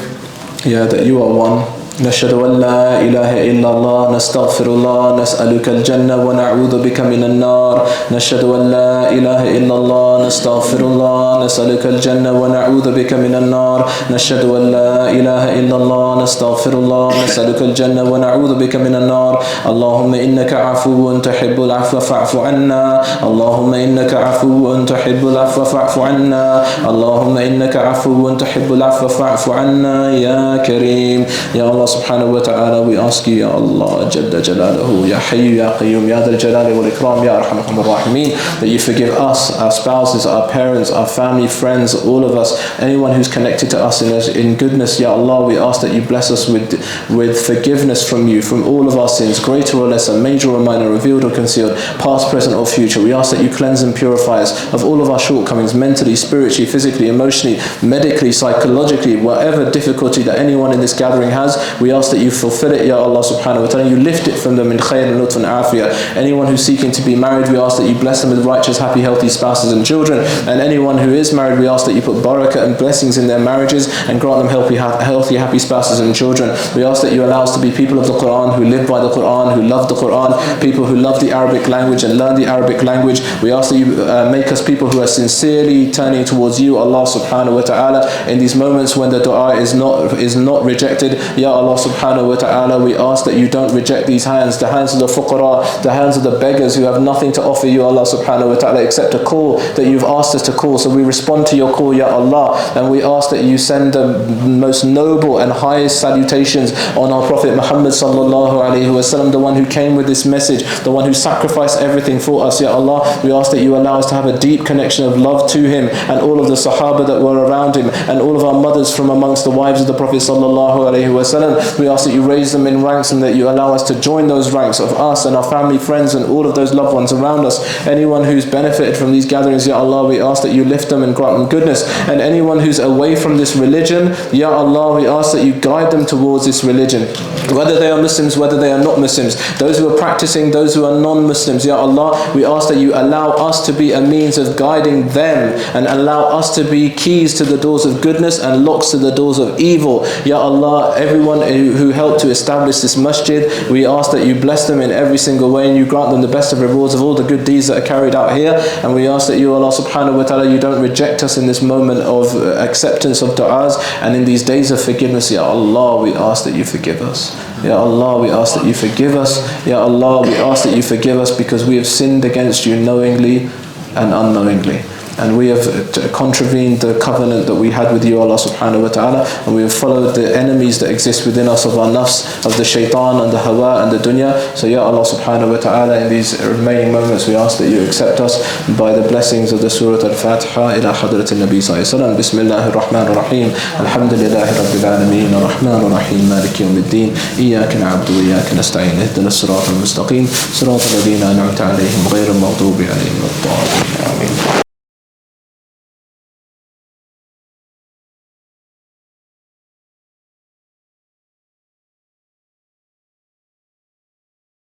Speaker 1: that you are one. نشهد أن لا إله إلا الله نستغفر الله نسألك الجنة ونعوذ بك من النار نشهد أن لا إله إلا الله نستغفر الله نسألك الجنة ونعوذ بك من النار نشهد أن لا إله إلا الله نستغفر الله نسألك الجنة ونعوذ بك من النار اللهم إنك عفو تحب العفو فاعف عنا اللهم إنك عفو تحب العفو فاعف عنا اللهم إنك عفو تحب العفو فاعف عنا يا كريم يا الله subhanahu wa ta'ala, we ask you, Ya Allah, Jalla Jalaluhu, Ya Hayyu, Ya Qayyum, Ya Dhal Jalali wal Ikram, Ya Arhamar Rahimin, that you forgive us, our spouses, our parents, our family, friends, all of us, anyone who's connected to us in goodness. Ya Allah, we ask that you bless us with forgiveness from you, from all of our sins, greater or lesser, major or minor, revealed or concealed, past, present or future. We ask that you cleanse and purify us of all of our shortcomings, mentally, spiritually, physically, emotionally, medically, psychologically, whatever difficulty that anyone in this gathering has. We ask that you fulfill it, Ya Allah subhanahu wa ta'ala. You lift it from them in khayr and lutf and afiyah. Anyone who's seeking to be married, we ask that you bless them with righteous, happy, healthy spouses and children. And anyone who is married, we ask that you put barakah and blessings in their marriages and grant them healthy, happy spouses and children. We ask that you allow us to be people of the Quran, who live by the Quran, who love the Quran, people who love the Arabic language and learn the Arabic language. We ask that you make us people who are sincerely turning towards you, Allah subhanahu wa ta'ala, in these moments when the dua is not rejected. Ya Allah subhanahu wa ta'ala, we ask that you don't reject these hands, the hands of the fuqara, the hands of the beggars who have nothing to offer you, Allah subhanahu wa ta'ala, except a call that you've asked us to call. So we respond to your call, Ya Allah, and we ask that you send the most noble and highest salutations on our Prophet Muhammad sallallahu alayhi wa sallam, the one who came with this message, the one who sacrificed everything for us, Ya Allah. We ask that you allow us to have a deep connection of love to him and all of the Sahaba that were around him and all of our mothers from amongst the wives of the Prophet sallallahu alayhi wa sallam. We ask that you raise them in ranks and that you allow us to join those ranks of us and our family, friends and all of those loved ones around us. Anyone who's benefited from these gatherings, Ya Allah, we ask that you lift them and grant them goodness. And anyone who's away from this religion, Ya Allah, we ask that you guide them towards this religion. Whether they are Muslims, whether they are not Muslims, those who are practicing, those who are non-Muslims, Ya Allah, we ask that you allow us to be a means of guiding them and allow us to be keys to the doors of goodness and locks to the doors of evil. Ya Allah, everyone everyone who helped to establish this masjid. We ask that you bless them in every single way and you grant them the best of rewards of all the good deeds that are carried out here. And we ask that you, Allah subhanahu wa ta'ala, you don't reject us in this moment of acceptance of du'as and in these days of forgiveness. Ya Allah, we ask that you forgive us. Ya Allah, we ask that you forgive us. Ya Allah, we ask that you forgive us because we have sinned against you knowingly and unknowingly. And we have contravened the covenant that we had with you, Allah subhanahu wa ta'ala, and we have followed the enemies that exist within us of our nafs, of the shaitan and the hawa and the dunya. So Ya Allah subhanahu wa ta'ala, in these remaining moments we ask that you accept us by the blessings of the Surah Al-Fatiha ila Hadrat al-Nabi sallallahu alayhi wa sallam. Bismillahir Rahmanir Rahim. Alhamdulillahi Rabbil Alameen. Ar-Rahmanir Rahim. Maliki Yawmiddin. Iyyaka na'budu wa iyyaka nasta'in. Ihdina as-siratal mustaqim. Siratal ladhina an'amta alayhim ghayril maghdubi alayhim wad-dallin. Ameen.